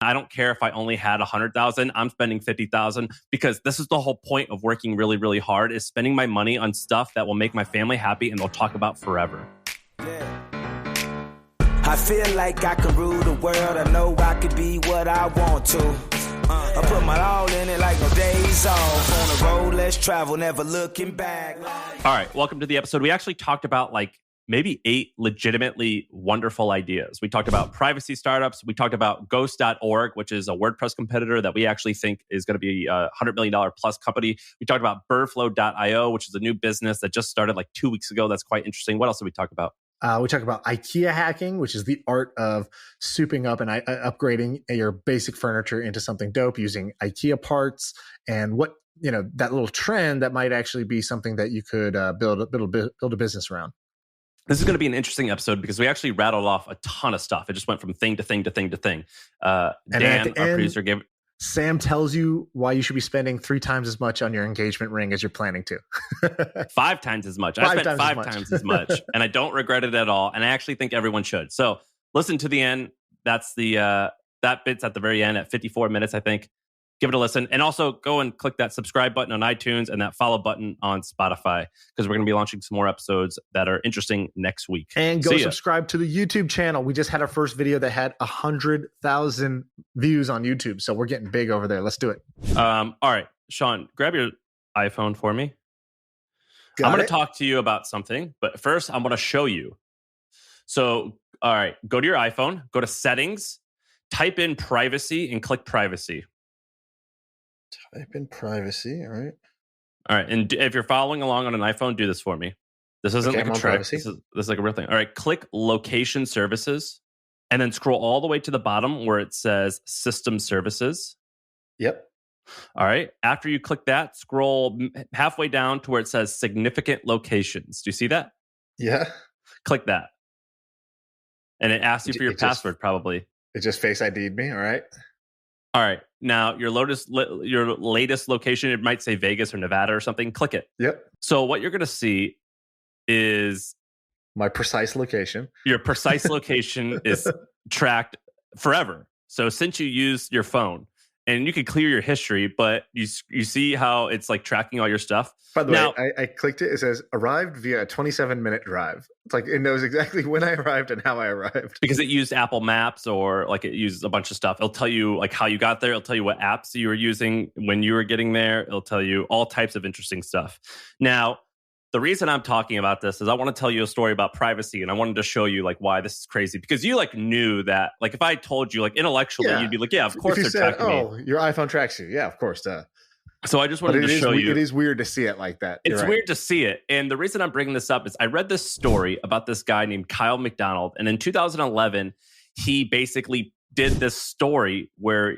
I don't care if I only had 100,000, I'm spending 50,000 because this is the whole point of working really, really hard is spending my money on stuff that will make my family happy and they'll talk about forever. I feel like I can rule the world. I know I could be what I want to. I put my all in it like no days off. On the road, let's travel, never looking back. All right, welcome to the episode. We actually talked about maybe 8 legitimately wonderful ideas. We talked about privacy startups. We talked about Ghost.org, which is a WordPress competitor that we actually think is going to be a $100 million plus company. We talked about Birdflow.io, which is a new business that just started 2 weeks ago. That's quite interesting. What else did we talk about? We talked about IKEA Hacking, which is the art of souping up and upgrading your basic furniture into something dope using IKEA parts, and what, that little trend that might actually be something that you could build a business around. This is going to be an interesting episode because we actually rattled off a ton of stuff. It just went from thing to thing to thing to thing. Dan, our producer, gave... Sam tells you why you should be spending 3 times as much on your engagement ring as you're planning to. 5 times as much. I spent 5 times as much, and I don't regret it at all. And I actually think everyone should. So listen to the end. That's that bit's at the very end at 54 minutes, I think. Give it a listen. And also go and click that subscribe button on iTunes and that follow button on Spotify, because we're going to be launching some more episodes that are interesting next week. And go subscribe to the YouTube channel. We just had our first video that had 100,000 views on YouTube. So we're getting big over there. Let's do it. All right, Shaan, grab your iPhone for me. I'm going to talk to you about something, but first I'm going to show you. So, all right, go to your iPhone, go to settings, type in privacy and click privacy. Type in privacy, all right. All right, and if you're following along on an iPhone, do this for me. This isn't like a trick. This is like a real thing. All right, click location services, and then scroll all the way to the bottom where it says system services. Yep. All right, after you click that, scroll halfway down to where it says significant locations. Do you see that? Yeah. Click that. And it asks you for your password, probably. It just Face ID'd me, all right. All right. Now, your latest location, it might say Vegas or Nevada or something. Click it. Yep. So what you're going to see is... my precise location. Your precise location is tracked forever. So since you use your phone, and you can clear your history, but you see how it's tracking all your stuff. By the way, I clicked it. It says arrived via a 27-minute drive. It's it knows exactly when I arrived and how I arrived. Because it used Apple Maps, or it uses a bunch of stuff. It'll tell you how you got there. It'll tell you what apps you were using when you were getting there. It'll tell you all types of interesting stuff. Now, the reason I'm talking about this is I want to tell you a story about privacy, and I wanted to show you why this is crazy, because you knew that if I told you intellectually, you'd be yeah, of course they're tracking me. Oh, your iPhone tracks you. Yeah, of course. So I just wanted to show you. It is weird to see it like that. It's weird to see it. And the reason I'm bringing this up is I read this story about this guy named Kyle McDonald. And in 2011, he basically did this story where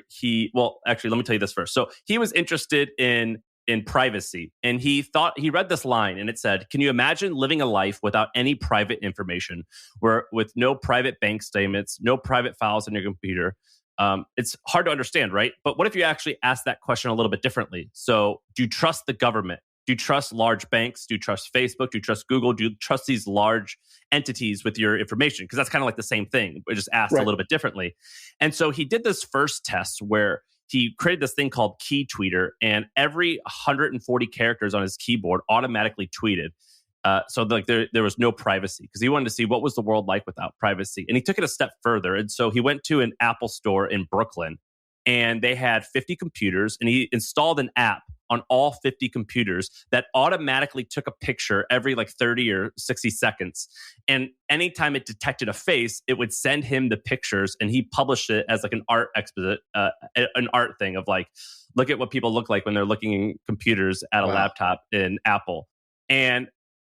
actually, let me tell you this first. So he was interested in privacy. And he read this line and it said, can you imagine living a life without any private information, with no private bank statements, no private files on your computer? It's hard to understand, right? But what if you actually ask that question a little bit differently? So do you trust the government? Do you trust large banks? Do you trust Facebook? Do you trust Google? Do you trust these large entities with your information? Because that's kind of the same thing, but just asked a little bit differently. And so he did this first test where he created this thing called Key Tweeter, and every 140 characters on his keyboard automatically tweeted. So there was no privacy, because he wanted to see what was the world like without privacy. And he took it a step further. And so he went to an Apple store in Brooklyn, and they had 50 computers, and he installed an app on all 50 computers that automatically took a picture every 30 or 60 seconds. And anytime it detected a face, it would send him the pictures, and he published it as an art exhibit, an art thing of look at what people look like when they're looking in computers at a laptop in Apple. And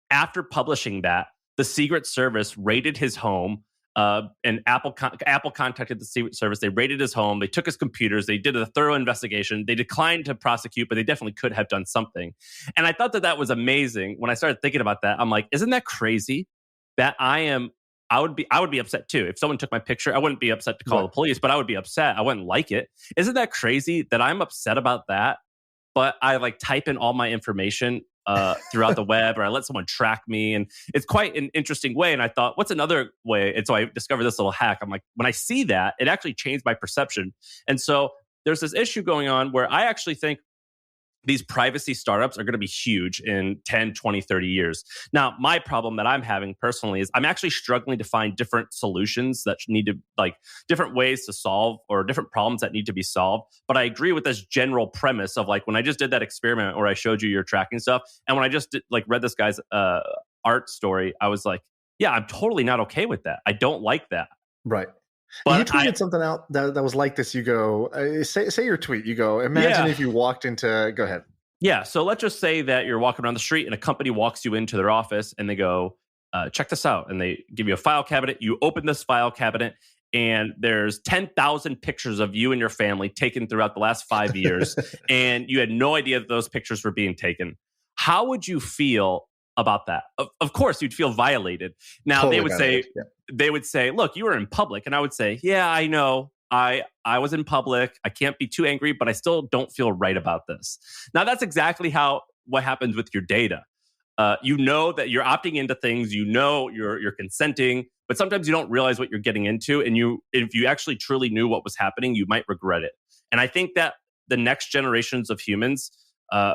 after publishing that, the Secret Service raided his home. And Apple contacted the Secret Service. They raided his home. They took his computers. They did a thorough investigation. They declined to prosecute, but they definitely could have done something. And I thought that was amazing. When I started thinking about that, I'm like, isn't that crazy? That I would be upset too. If someone took my picture, I wouldn't be upset to call the police, but I would be upset. I wouldn't like it. Isn't that crazy that I'm upset about that? But I type in all my information throughout the web, or I let someone track me. And it's quite an interesting way. And I thought, what's another way? And so I discovered this little hack. I'm like, when I see that, it actually changed my perception. And so there's this issue going on where I actually think these privacy startups are going to be huge in 10, 20, 30 years. Now, my problem that I'm having personally is I'm actually struggling to find different solutions that need to, like, different ways to solve, or different problems that need to be solved. But I agree with this general premise of, like, when I just did that experiment where I showed you your tracking stuff, and when I just read this guy's art story, I was like, yeah, I'm totally not okay with that. I don't like that. Right. But you tweeted something out that was like this. You go, say your tweet. You go, imagine if you walked into, go ahead. Yeah. So let's just say that you're walking around the street and a company walks you into their office and they go, check this out. And they give you a file cabinet. You open this file cabinet and there's 10,000 pictures of you and your family taken throughout the last 5 years. And you had no idea that those pictures were being taken. How would you feel about that? Of course, you'd feel violated. Now, totally they would say, look, you were in public. And I would say, yeah, I know. I was in public. I can't be too angry, but I still don't feel right about this. Now, that's exactly what happens with your data. You know that you're opting into things. You know you're consenting, but sometimes you don't realize what you're getting into. And if you actually truly knew what was happening, you might regret it. And I think that the next generations of humans,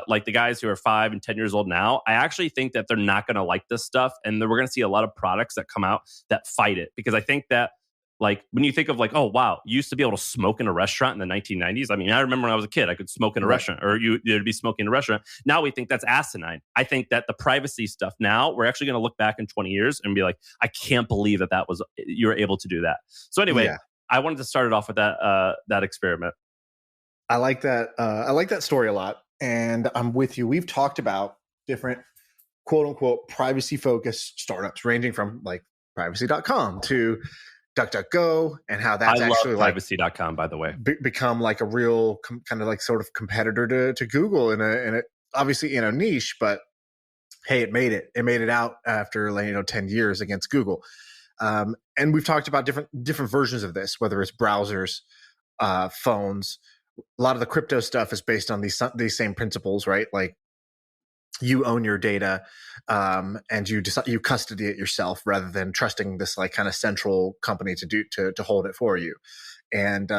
like the guys who are 5 and 10 years old now, I actually think that they're not going to like this stuff. And we're going to see a lot of products that come out that fight it. Because I think that, like, when you think of, like, oh, wow, you used to be able to smoke in a restaurant in the 1990s. I mean, I remember when I was a kid, I could smoke in a restaurant, or you'd be smoking in a restaurant. Now we think that's asinine. I think that the privacy stuff now, we're actually going to look back in 20 years and be like, I can't believe you were able to do that. So anyway, I wanted to start it off with that experiment. I like that. I like that story a lot. And I'm with you. We've talked about different quote unquote privacy focused startups, ranging from like privacy.com to DuckDuckGo, and how that's actually like privacy.com, by the way, become like a real kind of like sort of competitor to Google in a obviously in a niche, but hey, it made it out after 10 years against Google. And we've talked about different versions of this, whether it's browsers, phones. A lot of the crypto stuff is based on these same principles, right? Like, you own your data, and you custody it yourself rather than trusting this like kind of central company to hold it for you. And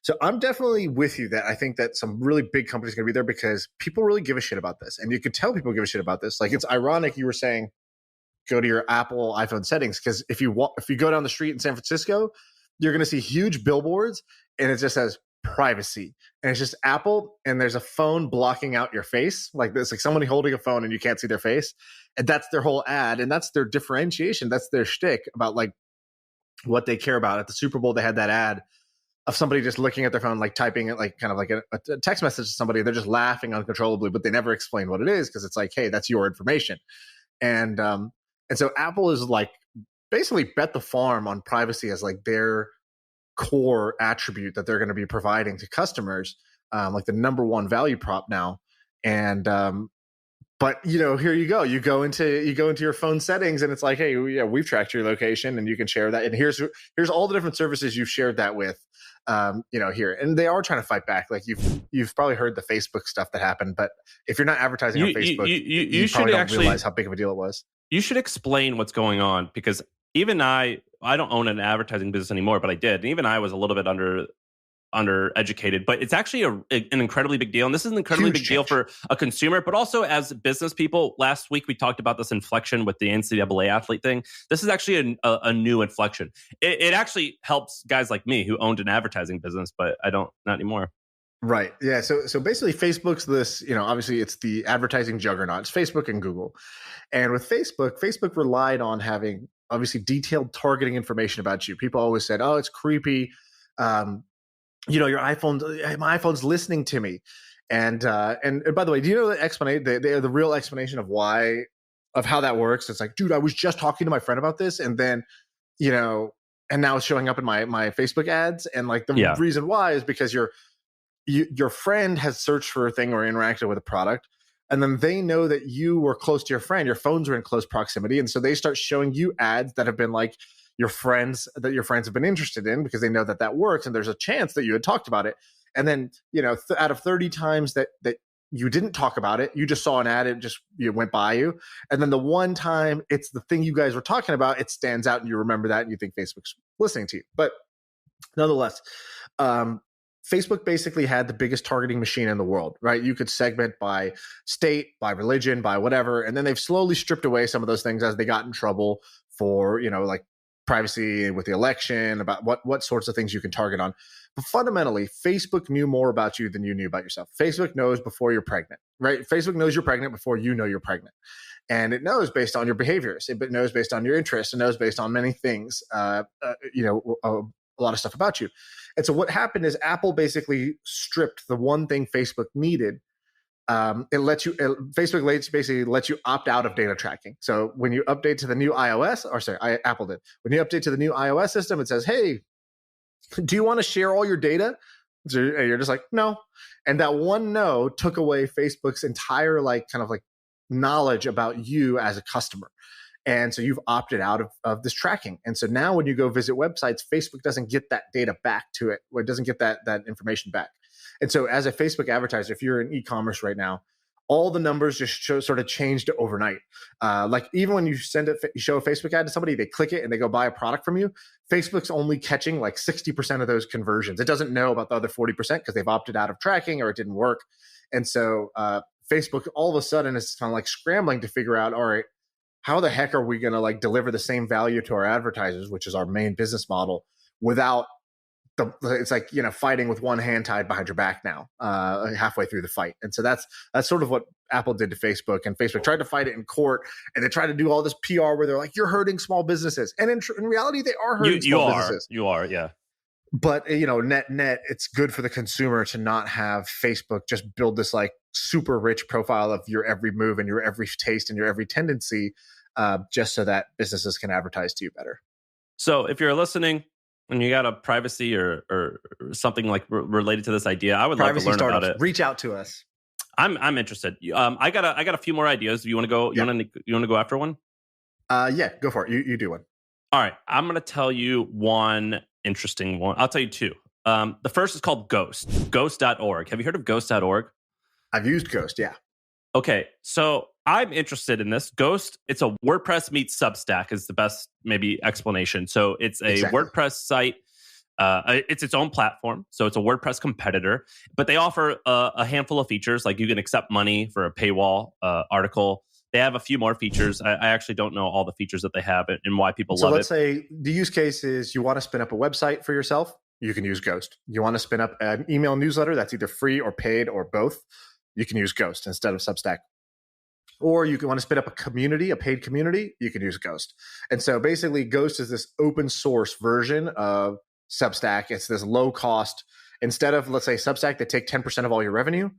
so I'm definitely with you that I think that some really big companies are going to be there because people really give a shit about this, and you could tell people give a shit about this. Like, it's ironic you were saying go to your Apple iPhone settings, because if you go down the street in San Francisco, you're going to see huge billboards, and it just says privacy, and it's just Apple, and there's a phone blocking out your face, like this, like somebody holding a phone and you can't see their face, and that's their whole ad, and that's their differentiation, that's their shtick about like what they care about. At the Super Bowl, they had that ad of somebody just looking at their phone, like typing it, like kind of like a text message to somebody. They're just laughing uncontrollably, but they never explain what it is, because it's like, hey, that's your information. And so Apple is like basically bet the farm on privacy as like their core attribute that they're going to be providing to customers, like the number one value prop now. And but here you go into your phone settings, and it's like, hey, yeah, we've tracked your location, and you can share that, and here's all the different services you've shared that with, here. And they are trying to fight back. Like, you've probably heard the Facebook stuff that happened, but if you're not advertising on Facebook, you probably don't realize how big of a deal it was. You should explain what's going on, because even I don't own an advertising business anymore, but I did. And even I was a little bit undereducated, but it's actually an incredibly big deal. And this is an incredibly big deal for a consumer, but also as business people. Last week, we talked about this inflection with the NCAA athlete thing. This is actually a new inflection. It actually helps guys like me who owned an advertising business, but I don't, not anymore. Right. Yeah. So basically Facebook's this, obviously it's the advertising juggernaut. It's Facebook and Google. And with Facebook relied on having obviously detailed targeting information about you. People always said, oh, it's creepy. Your my iPhone's listening to me. And by the way, do you know the real explanation of how that works? It's like, dude, I was just talking to my friend about this, and then, and now it's showing up in my Facebook ads. And like the reason why is because your friend has searched for a thing or interacted with a product, and then they know that you were close to your friend. Your phones are in close proximity, and so they start showing you ads that have been like your friends have been interested in, because they know that works, and there's a chance that you had talked about it. And then out of 30 times that you didn't talk about it. You just saw an ad, it just went by you. And then the one time it's the thing you guys were talking about, it stands out and you remember that and you think Facebook's listening to you. But nonetheless, Facebook basically had the biggest targeting machine in the world, right? You could segment by state, by religion, by whatever. And then they've slowly stripped away some of those things as they got in trouble for, like privacy with the election, about what sorts of things you can target on. But fundamentally, Facebook knew more about you than you knew about yourself. Facebook knows before you're pregnant, right? Facebook knows you're pregnant before you know you're pregnant. And it knows based on your behaviors. It knows based on your interests. It knows based on many things, a lot of stuff about you. And so what happened is Apple basically stripped the one thing Facebook needed. Facebook basically lets you opt out of data tracking. So when you update to the new Apple did. When you update to the new iOS system, it says, hey, do you want to share all your data? So you're just like, no. And that one no took away Facebook's entire knowledge about you as a customer. And so you've opted out of this tracking. And so now when you go visit websites, Facebook doesn't get that data back to it. Or it doesn't get that information back. And so as a Facebook advertiser, if you're in e-commerce right now, all the numbers just sort of changed overnight. Even when you show a Facebook ad to somebody, they click it and they go buy a product from you. Facebook's only catching 60% of those conversions. It doesn't know about the other 40% because they've opted out of tracking or it didn't work. And so Facebook all of a sudden is kind of scrambling to figure out, all right, how the heck are we going to deliver the same value to our advertisers, which is our main business model, without it's fighting with one hand tied behind your back now, halfway through the fight. And so that's sort of what Apple did to Facebook, and Facebook tried to fight it in court, and they tried to do all this PR where they're like, you're hurting small businesses. And in reality, they are hurting small businesses. You are, yeah. But, net, it's good for the consumer to not have Facebook just build this super rich profile of your every move and your every taste and your every tendency, just so that businesses can advertise to you better. So if you're listening and you got a privacy or something related to this idea, I would love to learn about it. Reach out to us. I'm interested. I got a few more ideas. Do you want to go? Yeah. You want to go after one? Yeah, go for it. You do one. All right. I'm going to tell you one interesting one. I'll tell you two. The first is called Ghost. Ghost.org. Have you heard of Ghost.org? I've used Ghost, yeah. Okay. So I'm interested in this. Ghost, it's a WordPress meets Substack is the best maybe explanation. So it's a WordPress site. It's its own platform. So it's a WordPress competitor, but they offer a handful of features. You can accept money for a paywall article. They have a few more features. I actually don't know all the features that they have and why people love it. So let's say the use case is you want to spin up a website for yourself. You can use Ghost. You want to spin up an email newsletter that's either free or paid or both. You can use Ghost instead of Substack. Or you want to spin up a community, a paid community, you can use Ghost. And so basically Ghost is this open source version of Substack. It's this low cost. Instead of, let's say, Substack, they take 10% of all your revenue.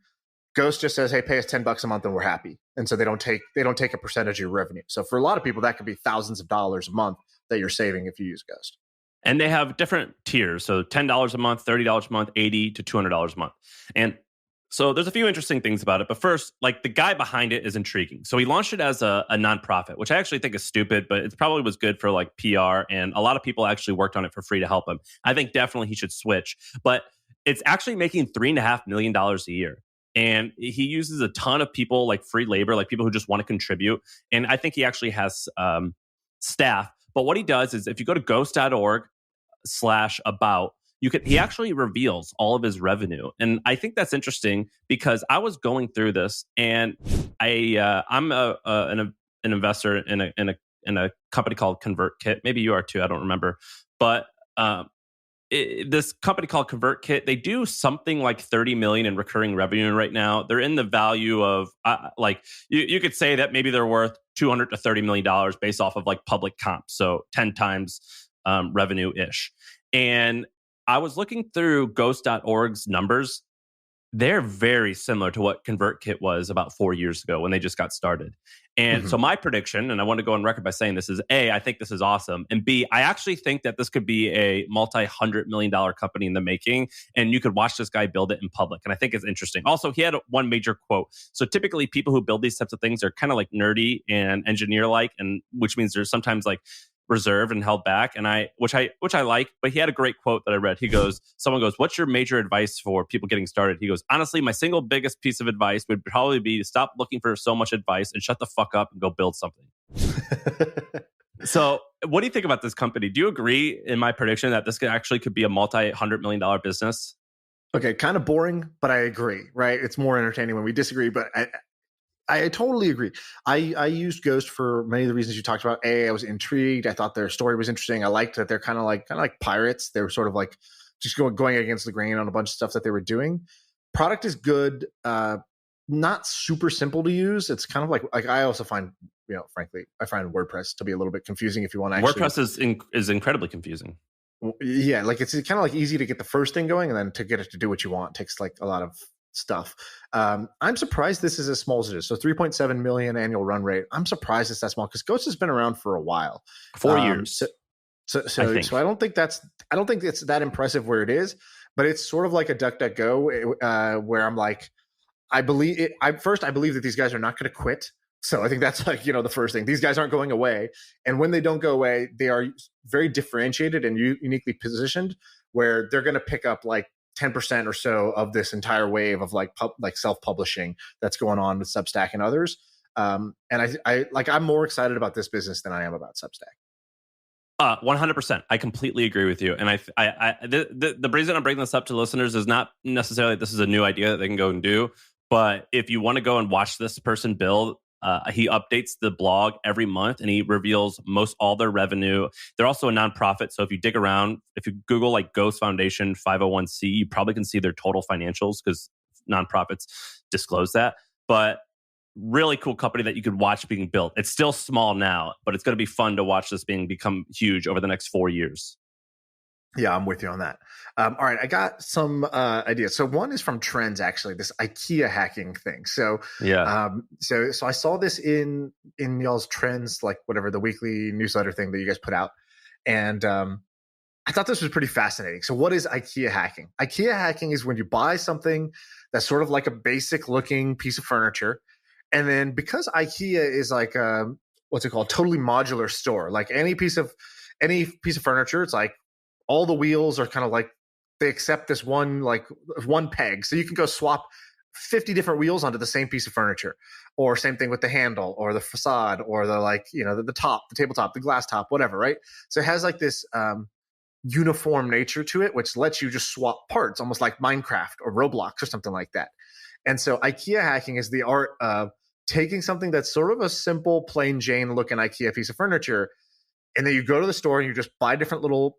Ghost just says, hey, pay us $10 a month and we're happy. And so they don't take a percentage of your revenue. So for a lot of people, that could be thousands of dollars a month that you're saving if you use Ghost. And they have different tiers. So $10 a month, $30 a month, $80 to $200 a month. And so there's a few interesting things about it. But first, the guy behind it is intriguing. So he launched it as a nonprofit, which I actually think is stupid, but it probably was good for PR. And a lot of people actually worked on it for free to help him. I think definitely he should switch. But it's actually making $3.5 million a year. And he uses a ton of people, free labor, people who just want to contribute. And I think he actually has staff. But what he does is if you go to ghost.org/about, he actually reveals all of his revenue. And I think that's interesting because I was going through this and I'm an investor in a company called ConvertKit. Maybe you are too. I don't remember. But this company called ConvertKit, they do something like 30 million in recurring revenue right now. They're in the value of you could say that maybe they're worth $200 to $30 million based off of public comps. So 10 times revenue ish. And I was looking through Ghost.org's numbers. They're very similar to what ConvertKit was about 4 years ago when they just got started. And so my prediction, and I want to go on record by saying this, is A, I think this is awesome. And B, I actually think that this could be a multi-$100 million company in the making. And you could watch this guy build it in public. And I think it's interesting. Also, he had one major quote. So typically people who build these types of things are kind of nerdy and engineer-like, and which means there's sometimes reserved and held back, and which I like. But he had a great quote that I read. Someone goes, "What's your major advice for people getting started?" He goes, "Honestly, my single biggest piece of advice would probably be to stop looking for so much advice and shut the fuck up and go build something." So, what do you think about this company? Do you agree in my prediction that this could be a multi-$100 million business? Okay, kind of boring, but I agree. Right? It's more entertaining when we disagree, but I totally agree. I used Ghost for many of the reasons you talked about. I was intrigued. I thought their story was interesting. I liked that they're kind of like pirates. They were sort of like just going against the grain on a bunch of stuff that they were doing. Product is good. Not super simple to use. It's kind of like I also find, frankly, I find WordPress to be a little bit confusing if you want to actually. WordPress is incredibly confusing. Yeah, like it's kind of like easy to get the first thing going, and then to get it to do what you want takes like a lot of stuff. I'm surprised this is as small as it is. So 3.7 million annual run rate. I'm surprised it's that small because Ghost has been around for a while, 4 years. So I don't think it's that impressive where it is, but it's sort of like a DuckDuckGo where I'm like, I believe that these guys are not going to quit. So I think that's like, the first thing. These guys aren't going away. And when they don't go away, they are very differentiated and uniquely positioned where they're going to pick up like 10% or so of this entire wave of like self-publishing that's going on with Substack and others. And I'm more excited about this business than I am about Substack. 100%. I completely agree with you. And the reason I'm bringing this up to listeners is not necessarily this is a new idea that they can go and do, but if you want to go and watch this person build, he updates the blog every month and he reveals most all their revenue. They're also a nonprofit. So if you dig around, if you Google like Ghost Foundation 501c, you probably can see their total financials because nonprofits disclose that. But really cool company that you could watch being built. It's still small now, but it's going to be fun to watch this become huge over the next 4 years. Yeah, I'm with you on that. All right, I got some ideas. So one is from Trends, actually, this IKEA hacking thing. So yeah, so I saw this in y'all's Trends, like whatever the weekly newsletter thing that you guys put out, and I thought this was pretty fascinating. So what is IKEA hacking? IKEA hacking is when you buy something that's sort of like a basic looking piece of furniture, and then because IKEA is like what's it called, totally modular store, like any piece of furniture, it's like all the wheels are kind of like they accept this one peg. So you can go swap 50 different wheels onto the same piece of furniture, or same thing with the handle or the facade or the top, the tabletop, the glass top, whatever. Right. So it has like this uniform nature to it, which lets you just swap parts almost like Minecraft or Roblox or something like that. And so IKEA hacking is the art of taking something that's sort of a simple, plain Jane looking IKEA piece of furniture. And then you go to the store and you just buy different little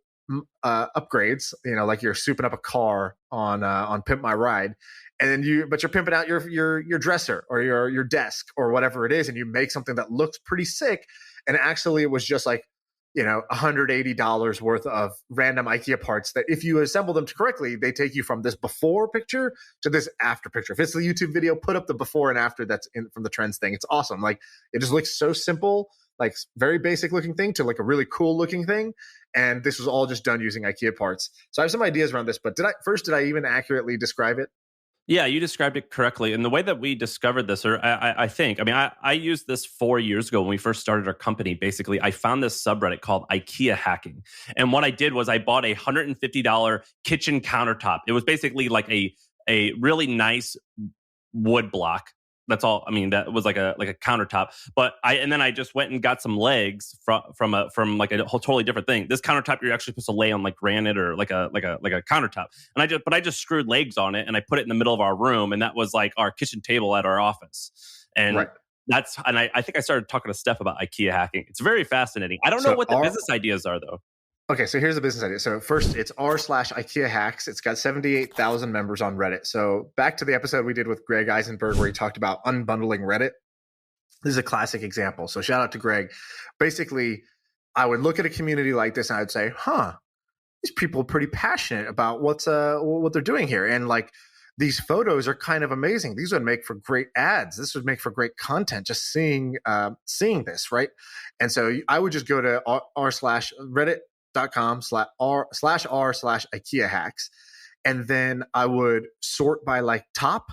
upgrades, like you're souping up a car on Pimp My Ride, and then you're pimping out your dresser or your desk or whatever it is, and you make something that looks pretty sick. And actually, it was just like $180 worth of random IKEA parts that, if you assemble them correctly, they take you from this before picture to this after picture. If it's the YouTube video, put up the before and after that's from the Trends thing. It's awesome. Like it just looks so simple, like very basic looking thing to like a really cool looking thing. And this was all just done using IKEA parts. So I have some ideas around this, but did I even accurately describe it? Yeah, you described it correctly. And the way that we discovered this, or I used this 4 years ago when we first started our company. Basically, I found this subreddit called IKEA Hacking. And what I did was I bought a $150 kitchen countertop. It was basically like a really nice wood block. That's all. I mean, that was like a countertop. But then I just went and got some legs from like a whole totally different thing. This countertop you're actually supposed to lay on like granite or like a countertop. And I just screwed legs on it and I put it in the middle of our room, and that was like our kitchen table at our office. And right. I think I started talking to Steph about IKEA hacking. It's very fascinating. I don't know what the business ideas are though. Okay, so here's the business idea. So first, it's r/IKEA Hacks. It's got 78,000 members on Reddit. So back to the episode we did with Greg Eisenberg where he talked about unbundling Reddit. This is a classic example. So shout out to Greg. Basically, I would look at a community like this and I'd say, these people are pretty passionate about what they're doing here. And like these photos are kind of amazing. These would make for great ads. This would make for great content, just seeing this, right? And so I would just go to r/reddit.com/r/IKEA hacks. And then I would sort by like top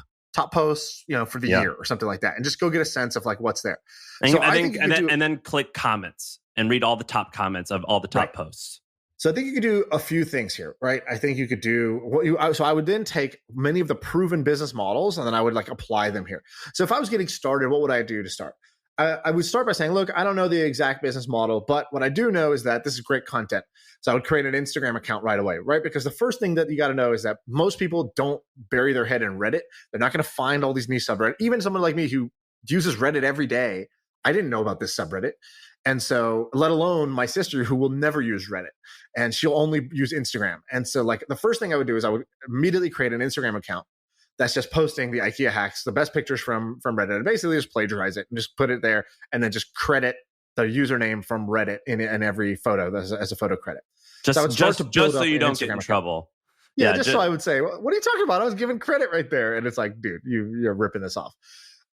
posts, for the year or something like that. And just go get a sense of like what's there. And then click comments and read all the top comments of all the top posts. So I think you could do a few things here, right? I think you could do so I would then take many of the proven business models and then I would like apply them here. So if I was getting started, what would I do to start? I would start by saying, look, I don't know the exact business model, but what I do know is that this is great content. So I would create an Instagram account right away, right? Because the first thing that you got to know is that most people don't bury their head in Reddit. They're not going to find all these new subreddits. Even someone like me who uses Reddit every day, I didn't know about this subreddit. And so, let alone my sister who will never use Reddit and she'll only use Instagram. And so like the first thing I would do is I would immediately create an Instagram account that's just posting the IKEA hacks, the best pictures from Reddit, and basically just plagiarize it and just put it there and then just credit the username from Reddit in every photo as a photo credit. Just so you don't get in trouble. Yeah, just so I would say, what are you talking about? I was giving credit right there. And it's like, dude, you're ripping this off.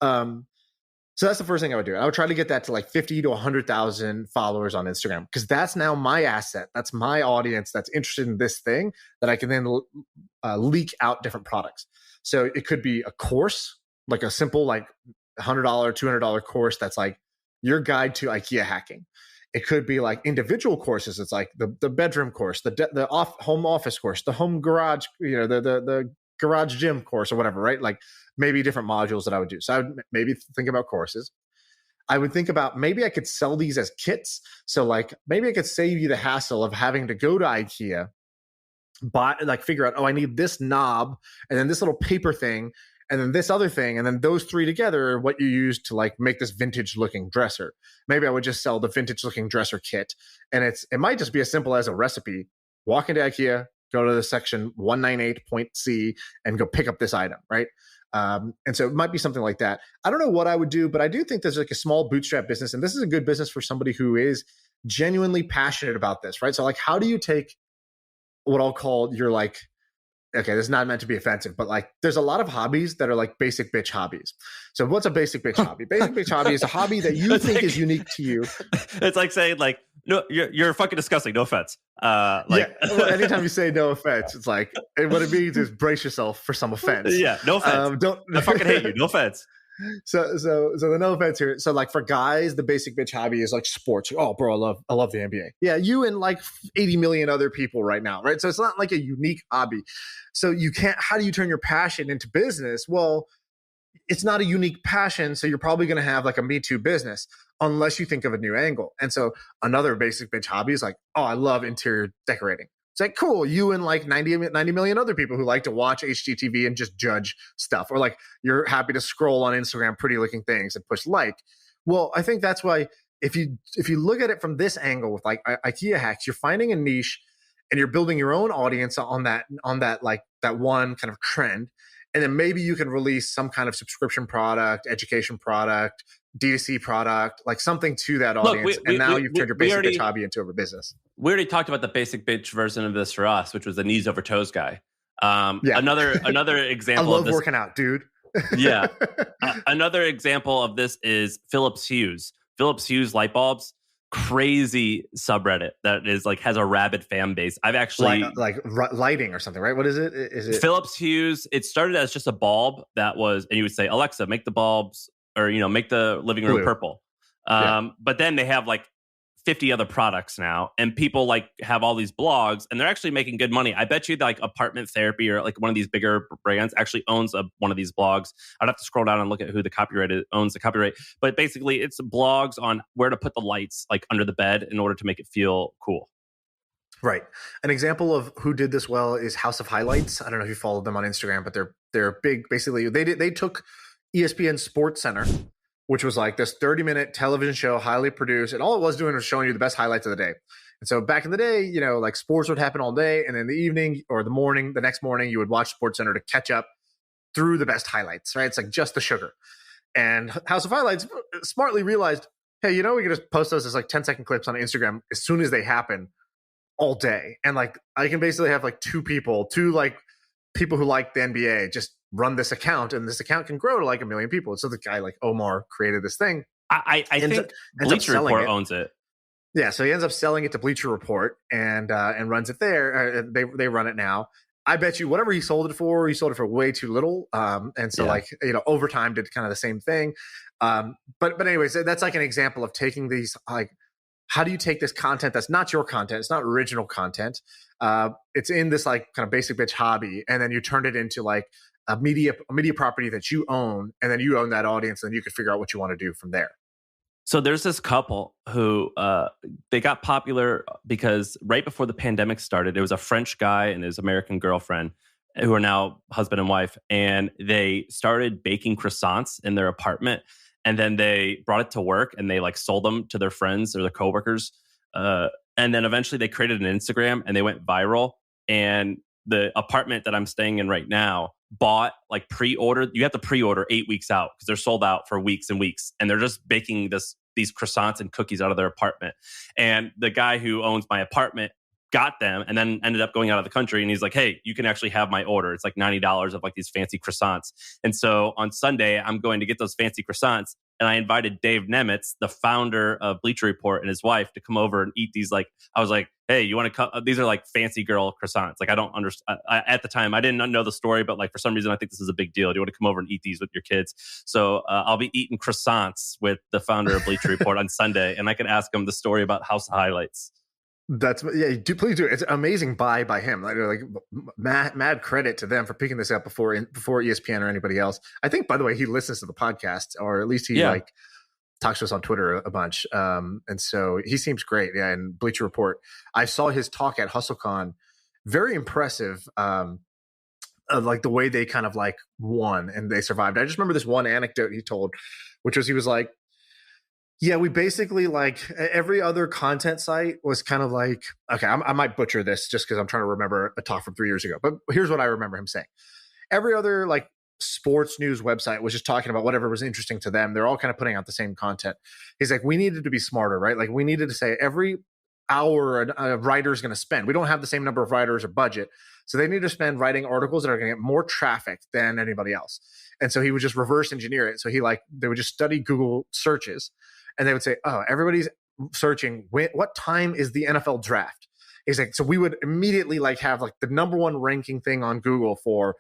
So that's the first thing I would do. I would try to get that to like 50 to 100,000 followers on Instagram because that's now my asset. That's my audience that's interested in this thing that I can then leak out different products. So it could be a course, like a simple like $100, $200 course that's like your guide to IKEA hacking. It could be like individual courses. It's like the bedroom course, the home office course, the home garage, the garage gym course or whatever, right? Like maybe different modules that I would do. So I would maybe think about courses. I would think about maybe I could sell these as kits. So like maybe I could save you the hassle of having to go to IKEA, figure out, I need this knob and then this little paper thing and then this other thing. And then those three together are what you use to like make this vintage looking dresser. Maybe I would just sell the vintage looking dresser kit. And it might just be as simple as a recipe. Walk into IKEA, go to the section 198.c and go pick up this item, right? And so it might be something like that. I don't know what I would do, but I do think there's like a small bootstrap business. And this is a good business for somebody who is genuinely passionate about this, right? So like, how do you take what I'll call your like, okay, this is not meant to be offensive, but like there's a lot of hobbies that are like basic bitch hobbies. So what's a basic bitch hobby? Basic bitch hobby is a hobby that you think is unique to you. It's like saying like, no, you're fucking disgusting. No offense. Anytime you say no offense, it's like, what it means is brace yourself for some offense. Yeah, no offense. I fucking hate you. No offense. So the no offense here. So like for guys, the basic bitch hobby is like sports. Oh, bro, I love the NBA. Yeah, you and like 80 million other people right now, right? So it's not like a unique hobby. So how do you turn your passion into business? Well, it's not a unique passion, so you're probably going to have like a Me Too business unless you think of a new angle. And so another basic bitch hobby is like, oh, I love interior decorating. It's like, cool, you and like 90 million other people who like to watch HGTV and just judge stuff. Or like you're happy to scroll on Instagram pretty looking things and push like. Well, I think that's why if you look at it from this angle with like IKEA hacks, you're finding a niche and you're building your own audience on that like that one kind of trend. And then maybe you can release some kind of subscription product, education product, D2C product, like something to that audience. You've turned your basic bitch hobby into a business. We already talked about the basic bitch version of this for us, which was the knees over toes guy. Another example. I love working out, dude. Yeah. Another example of this is Philips Hue light bulbs. Crazy subreddit that is like has a rabid fan base. I've actually like lighting or something, right? What is it? Is it Philips Hue? It started as just a bulb that was, and you would say, Alexa, make the bulbs or make the living room purple. But then they have like 50 other products now, and people like have all these blogs, and they're actually making good money. I bet you like Apartment Therapy or like one of these bigger brands actually owns one of these blogs. I'd have to scroll down and look at who owns the copyright. But basically, it's blogs on where to put the lights like under the bed in order to make it feel cool. Right. An example of who did this well is House of Highlights. I don't know if you followed them on Instagram, but they're big. Basically, they took ESPN Sports Center, which was like this 30-minute television show, highly produced. And all it was doing was showing you the best highlights of the day. And so back in the day, like sports would happen all day. And then the evening or the next morning, you would watch SportsCenter to catch up through the best highlights, right? It's like just the sugar. And House of Highlights smartly realized, hey, we can just post those as like 10-second clips on Instagram as soon as they happen all day. And like, I can basically have like two people who like the NBA just run this account, and this account can grow to like 1 million people. So the guy like Omar created this thing. I think Bleacher Report owns it. Yeah, so he ends up selling it to Bleacher Report and runs it there. They run it now. I bet you whatever he sold it for way too little. And so Overtime did kind of the same thing. But anyways, that's like an example of taking these like how do you take this content that's not your content, it's not original content, it's in this like kind of basic bitch hobby, and then you turn it into like a media property that you own, and then you own that audience, and then you can figure out what you want to do from there. So there's this couple who they got popular because right before the pandemic started, it was a French guy and his American girlfriend who are now husband and wife, and they started baking croissants in their apartment, and then they brought it to work and they like sold them to their friends or their coworkers, and then eventually they created an Instagram and they went viral. And the apartment that I'm staying in right now bought like pre-ordered. You have to pre-order 8 weeks out because they're sold out for weeks and weeks, and they're just baking these croissants and cookies out of their apartment. And the guy who owns my apartment got them and then ended up going out of the country, and he's like, hey, you can actually have my order. It's like $90 of like these fancy croissants. And so on Sunday, I'm going to get those fancy croissants, and I invited Dave Nemitz, the founder of Bleacher Report, and his wife to come over and eat these. Like, I was like, hey, you want to come? These are like fancy girl croissants. Like, I don't understand. At the time, I didn't know the story, but like for some reason, I think this is a big deal. Do you want to come over and eat these with your kids? So I'll be eating croissants with the founder of Bleacher Report on Sunday, and I can ask him the story about House Highlights. That's please do. It's an amazing buy by him. Like mad credit to them for picking this up before ESPN or anybody else. I think, by the way, he listens to the podcast, or at least he like talks to us on Twitter a bunch. And so he seems great. Yeah, and Bleacher Report. I saw his talk at HustleCon. Very impressive. Of like the way they kind of like won and they survived. I just remember this one anecdote he told, which was he was like, yeah, we basically like every other content site was kind of like, okay, I might butcher this just because I'm trying to remember a talk from 3 years ago, but here's what I remember him saying. Every other like sports news website was just talking about whatever was interesting to them. They're all kind of putting out the same content. He's like, we needed to be smarter, right? Like we needed to say every hour a writer is going to spend. We don't have the same number of writers or budget. So they need to spend writing articles that are going to get more traffic than anybody else. And so he would just reverse engineer it. So they would just study Google searches. And they would say, oh, everybody's searching, what time is the NFL draft? He's like, so we would immediately like have like the number one ranking thing on Google for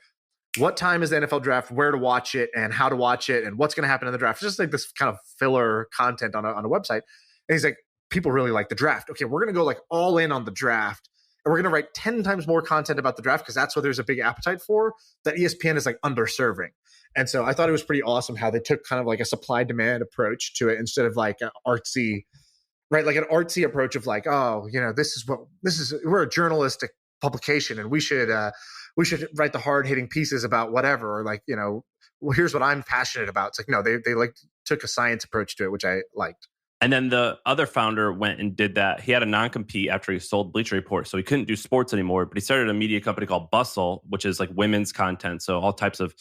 what time is the NFL draft, where to watch it and how to watch it and what's going to happen in the draft. It's just like this kind of filler content on a website. And he's like, people really like the draft. Okay, we're going to go like all in on the draft. And we're going to write 10 times more content about the draft because that's what there's a big appetite for that ESPN is like underserving. And so I thought it was pretty awesome how they took kind of like a supply demand approach to it instead of like an artsy, right? Like an artsy approach of like, oh, you know, we're a journalistic publication and we should write the hard hitting pieces about whatever, or like, you know, well, here's what I'm passionate about. It's like, no, they like took a science approach to it, which I liked. And then the other founder went and did that. He had a non-compete after he sold Bleacher Report, so he couldn't do sports anymore. But he started a media company called Bustle, which is like women's content, so all types of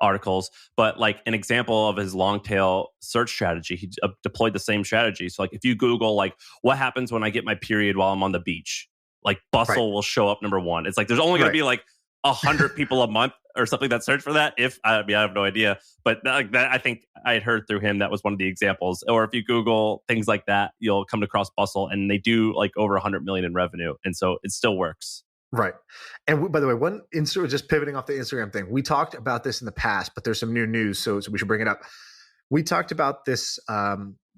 articles. But like an example of his long tail search strategy, he deployed the same strategy. So like if you Google like what happens when I get my period while I'm on the beach, like Bustle will show up number one. It's like there's only going to be like 100 people a month or something that search for that. I have no idea, but that I think I had heard through him that was one of the examples. Or if you Google things like that, you'll come across Bustle, and they do like over 100 million in revenue, and so it still works. Right. And by the way, just pivoting off the Instagram thing, we talked about this in the past, but there's some new news, so we should bring it up. We talked about this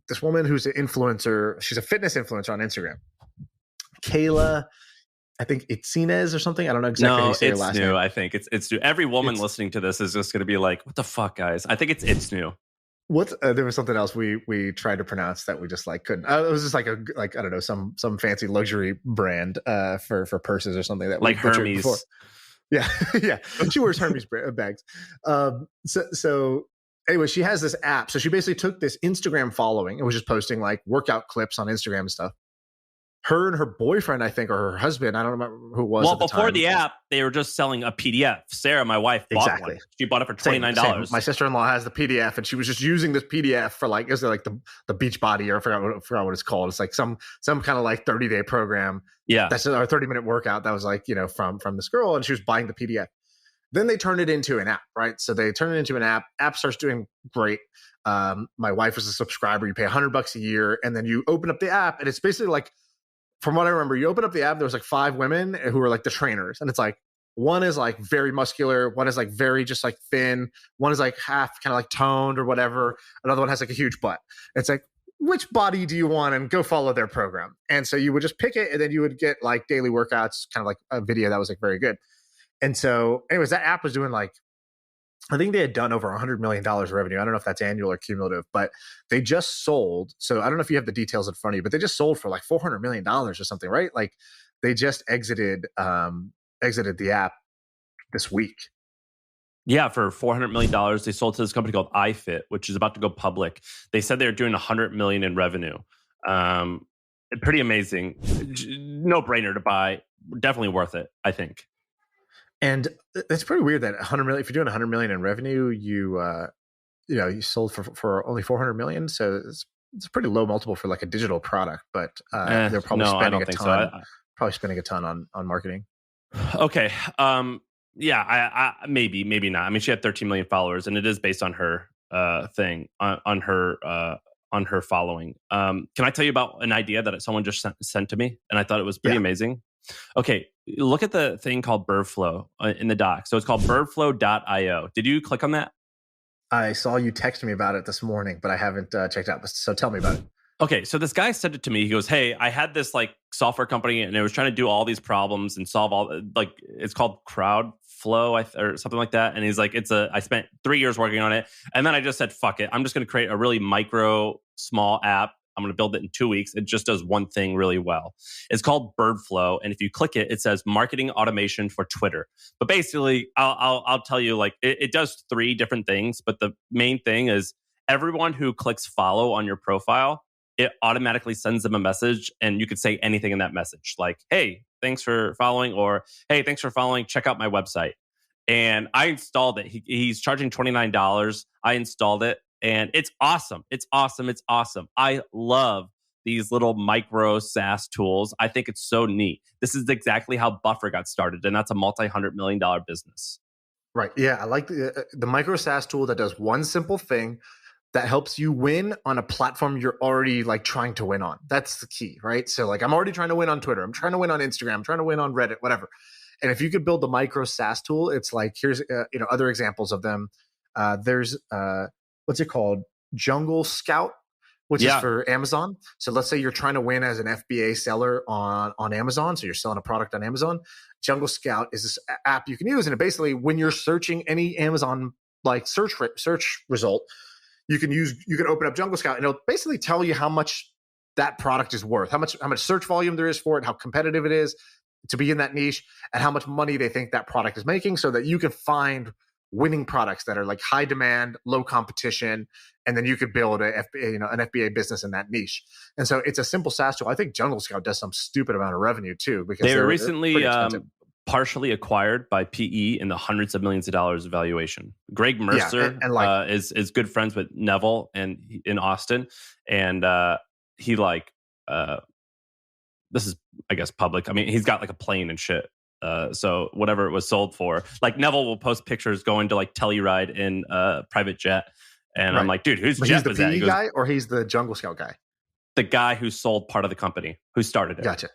this woman who's an influencer. She's a fitness influencer on Instagram, Kayla. I think it's Inez or something. I don't know exactly how you say her last name. I think it's new. Every woman listening to this is just going to be like, "What the fuck, guys?" I think it's new. There was something else we tried to pronounce that we just like couldn't. It was just like I don't know, some fancy luxury brand for purses or something that like Hermes. Before. Yeah, yeah. She wears Hermes bags. So anyway, she has this app. So she basically took this Instagram following and was just posting like workout clips on Instagram and stuff. Her and her boyfriend, I think, or her husband, I don't remember who it was. Well, before the app, they were just selling a PDF. Sarah, my wife, bought one. She bought it for $29. Same. My sister-in-law has the PDF, and she was just using this PDF for like, is it like the beach body, or I forgot what it's called. It's like some kind of like 30-day program. Yeah, that's our 30-minute workout. That was like, you know, from this girl, and she was buying the PDF. Then they turned it into an app, right? So they turned it into an app. App starts doing great. My wife was a subscriber. You pay $100 a year, and then you open up the app, and it's basically like, from what I remember, you open up the app, there was like 5 women who were like the trainers. And it's like, one is like very muscular. One is like very just like thin. One is like half kind of like toned or whatever. Another one has like a huge butt. It's like, which body do you want, and go follow their program. And so you would just pick it, and then you would get like daily workouts, kind of like a video that was like very good. And so anyways, that app was doing like, I think they had done over $100 million revenue. I don't know if that's annual or cumulative, but they just sold. So I don't know if you have the details in front of you, but they just sold for like $400 million or something, right? Like they just exited the app this week. Yeah, for $400 million, they sold to this company called iFit, which is about to go public. They said they're doing $100 million in revenue. Pretty amazing. No brainer to buy. Definitely worth it, I think. And it's pretty weird that 100 million. If you're doing 100 million in revenue, you sold for only 400 million. So it's a pretty low multiple for like a digital product. But they're probably spending a ton. So. Probably spending a ton on marketing. Okay. Yeah. Maybe not. I mean, she had 13 million followers, and it is based on her thing on her following. Can I tell you about an idea that someone just sent to me, and I thought it was pretty amazing? Okay, look at the thing called Birdflow in the doc. So it's called birdflow.io. Did you click on that? I saw you text me about it this morning, but I haven't checked out. So tell me about it. Okay, so this guy sent it to me. He goes, "Hey, I had this like software company, and it was trying to do all these problems and solve all like it's called Crowdflow or something like that." And he's like, I spent 3 years working on it, and then I just said, "Fuck it, I'm just going to create a really small app. I'm going to build it in 2 weeks. It just does one thing really well." It's called Birdflow, and if you click it, it says marketing automation for Twitter. But basically, I'll tell you, like it does 3 different things. But the main thing is everyone who clicks follow on your profile, it automatically sends them a message, and you could say anything in that message, like, "Hey, thanks for following," or "Hey, thanks for following. Check out my website." And I installed it. He's charging $29. I installed it. And it's awesome. It's awesome. It's awesome. I love these little micro SaaS tools. I think it's so neat. This is exactly how Buffer got started, and that's a multi-$100-million business. Right. Yeah, I like the micro SaaS tool that does one simple thing that helps you win on a platform you're already like trying to win on. That's the key, right? So like I'm already trying to win on Twitter. I'm trying to win on Instagram. I'm trying to win on Reddit, whatever. And if you could build the micro SaaS tool, it's like here's other examples of them. There's what's it called? Jungle Scout, which is for Amazon. So let's say you're trying to win as an FBA seller on Amazon. So you're selling a product on Amazon. Jungle Scout is this app you can use. And it basically, when you're searching any Amazon like search result, you can open up Jungle Scout, and it'll basically tell you how much that product is worth, how much search volume there is for it, how competitive it is to be in that niche, and how much money they think that product is making, so that you can find winning products that are like high demand, low competition, and then you could build an FBA business in that niche. And so it's a simple SaaS tool. I think Jungle Scout does some stupid amount of revenue too, because they were recently partially acquired by PE in the hundreds of millions of dollars valuation. Greg Mercer is good friends with Neville and in Austin, and he this is, I guess, public. I mean, he's got like a plane and shit. So whatever it was sold for, like Neville will post pictures going to like Telluride in a private jet. And I'm like, dude, who's Jeff? He's the PE guy, or he's the Jungle Scout guy? The guy who sold part of the company, who started it. Gotcha.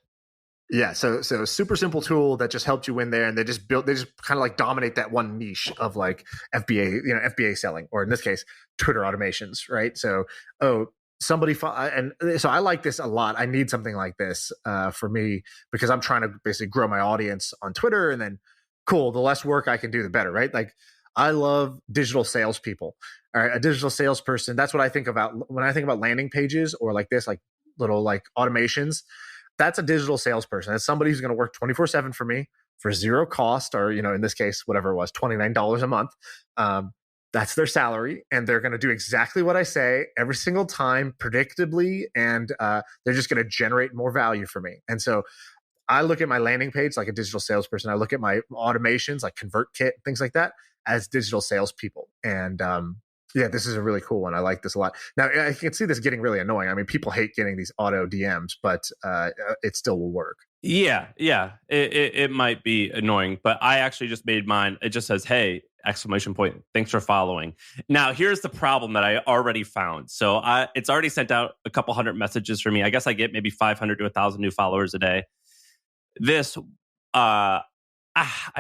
Yeah. So super simple tool that just helped you win there. And they just kind of like dominate that one niche of like FBA selling, or in this case, Twitter automations, right? So, and so I like this a lot. I need something like this for me, because I'm trying to basically grow my audience on Twitter, and then cool, the less work I can do, the better, right? Like I love digital salespeople. All right, a digital salesperson. That's what I think about when I think about landing pages or like this, like little like automations. That's a digital salesperson. It's somebody who's going to work 24/7 for me for zero cost, or in this case, whatever it was, $29 a month. That's their salary, and they're going to do exactly what I say every single time, predictably, and they're just going to generate more value for me. And so I look at my landing page like a digital salesperson. I look at my automations like ConvertKit, things like that, as digital salespeople. And this is a really cool one. I like this a lot. Now, I can see this getting really annoying. I mean, people hate getting these auto DMs, but it still will work. Yeah. It might be annoying, but I actually just made mine. It just says, "Hey, !" Thanks for following. Now, here's the problem that I already found. So it's already sent out a couple hundred messages for me. I guess I get maybe 500 to 1,000 new followers a day. This, I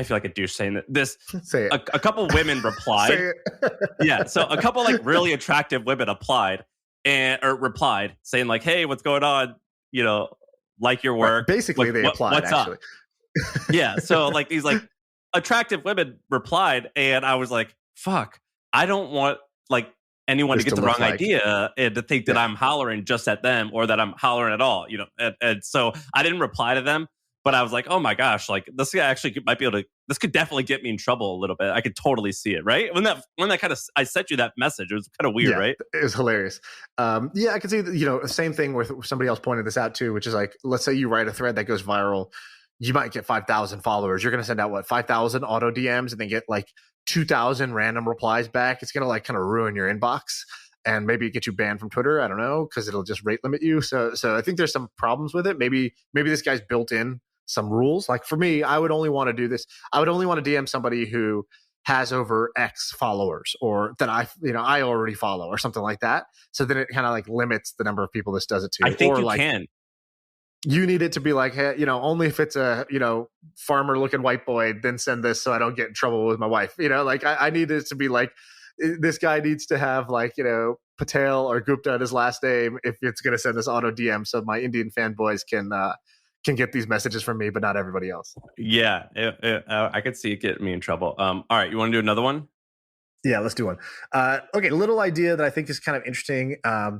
feel like a douche saying that. This, say it. A couple women replied. Say it. Yeah, so a couple like really attractive women applied. or replied saying like, "Hey, what's going on? You know, like your work." Right. Basically, they applied. What's actually. up? Yeah. So like these like attractive women replied, and I was like, "Fuck, I don't want like anyone This to get to the look wrong like- idea and to think that Yeah. I'm hollering just at them or that I'm hollering at all." You know, and so I didn't reply to them. But I was like, oh my gosh, like this guy actually might be able to, this could definitely get me in trouble a little bit. I could totally see it, right? When that kind of, I sent you that message, it was kind of weird, right? It was hilarious. Yeah, I can see, the same thing with somebody else pointed this out too, which is like, let's say you write a thread that goes viral, you might get 5,000 followers. You're going to send out 5,000 auto DMs and then get like 2,000 random replies back. It's going to like kind of ruin your inbox and maybe get you banned from Twitter. I don't know, because it'll just rate limit you. So I think there's some problems with it. Maybe this guy's built in some rules. Like for me, I would only want to do this. I would only want to DM somebody who has over X followers or that I already follow or something like that. So then it kind of like limits the number of people this does it to. I think or you like, can. You need it to be like, hey, only if it's a, farmer looking white boy, then send this so I don't get in trouble with my wife. Like I need it to be like, this guy needs to have like, Patel or Gupta in his last name if it's going to send this auto DM so my Indian fanboys can get these messages from me, but not everybody else. Yeah, I could see it getting me in trouble. All right, you want to do another one? Yeah, let's do one. Okay, little idea that I think is kind of interesting. I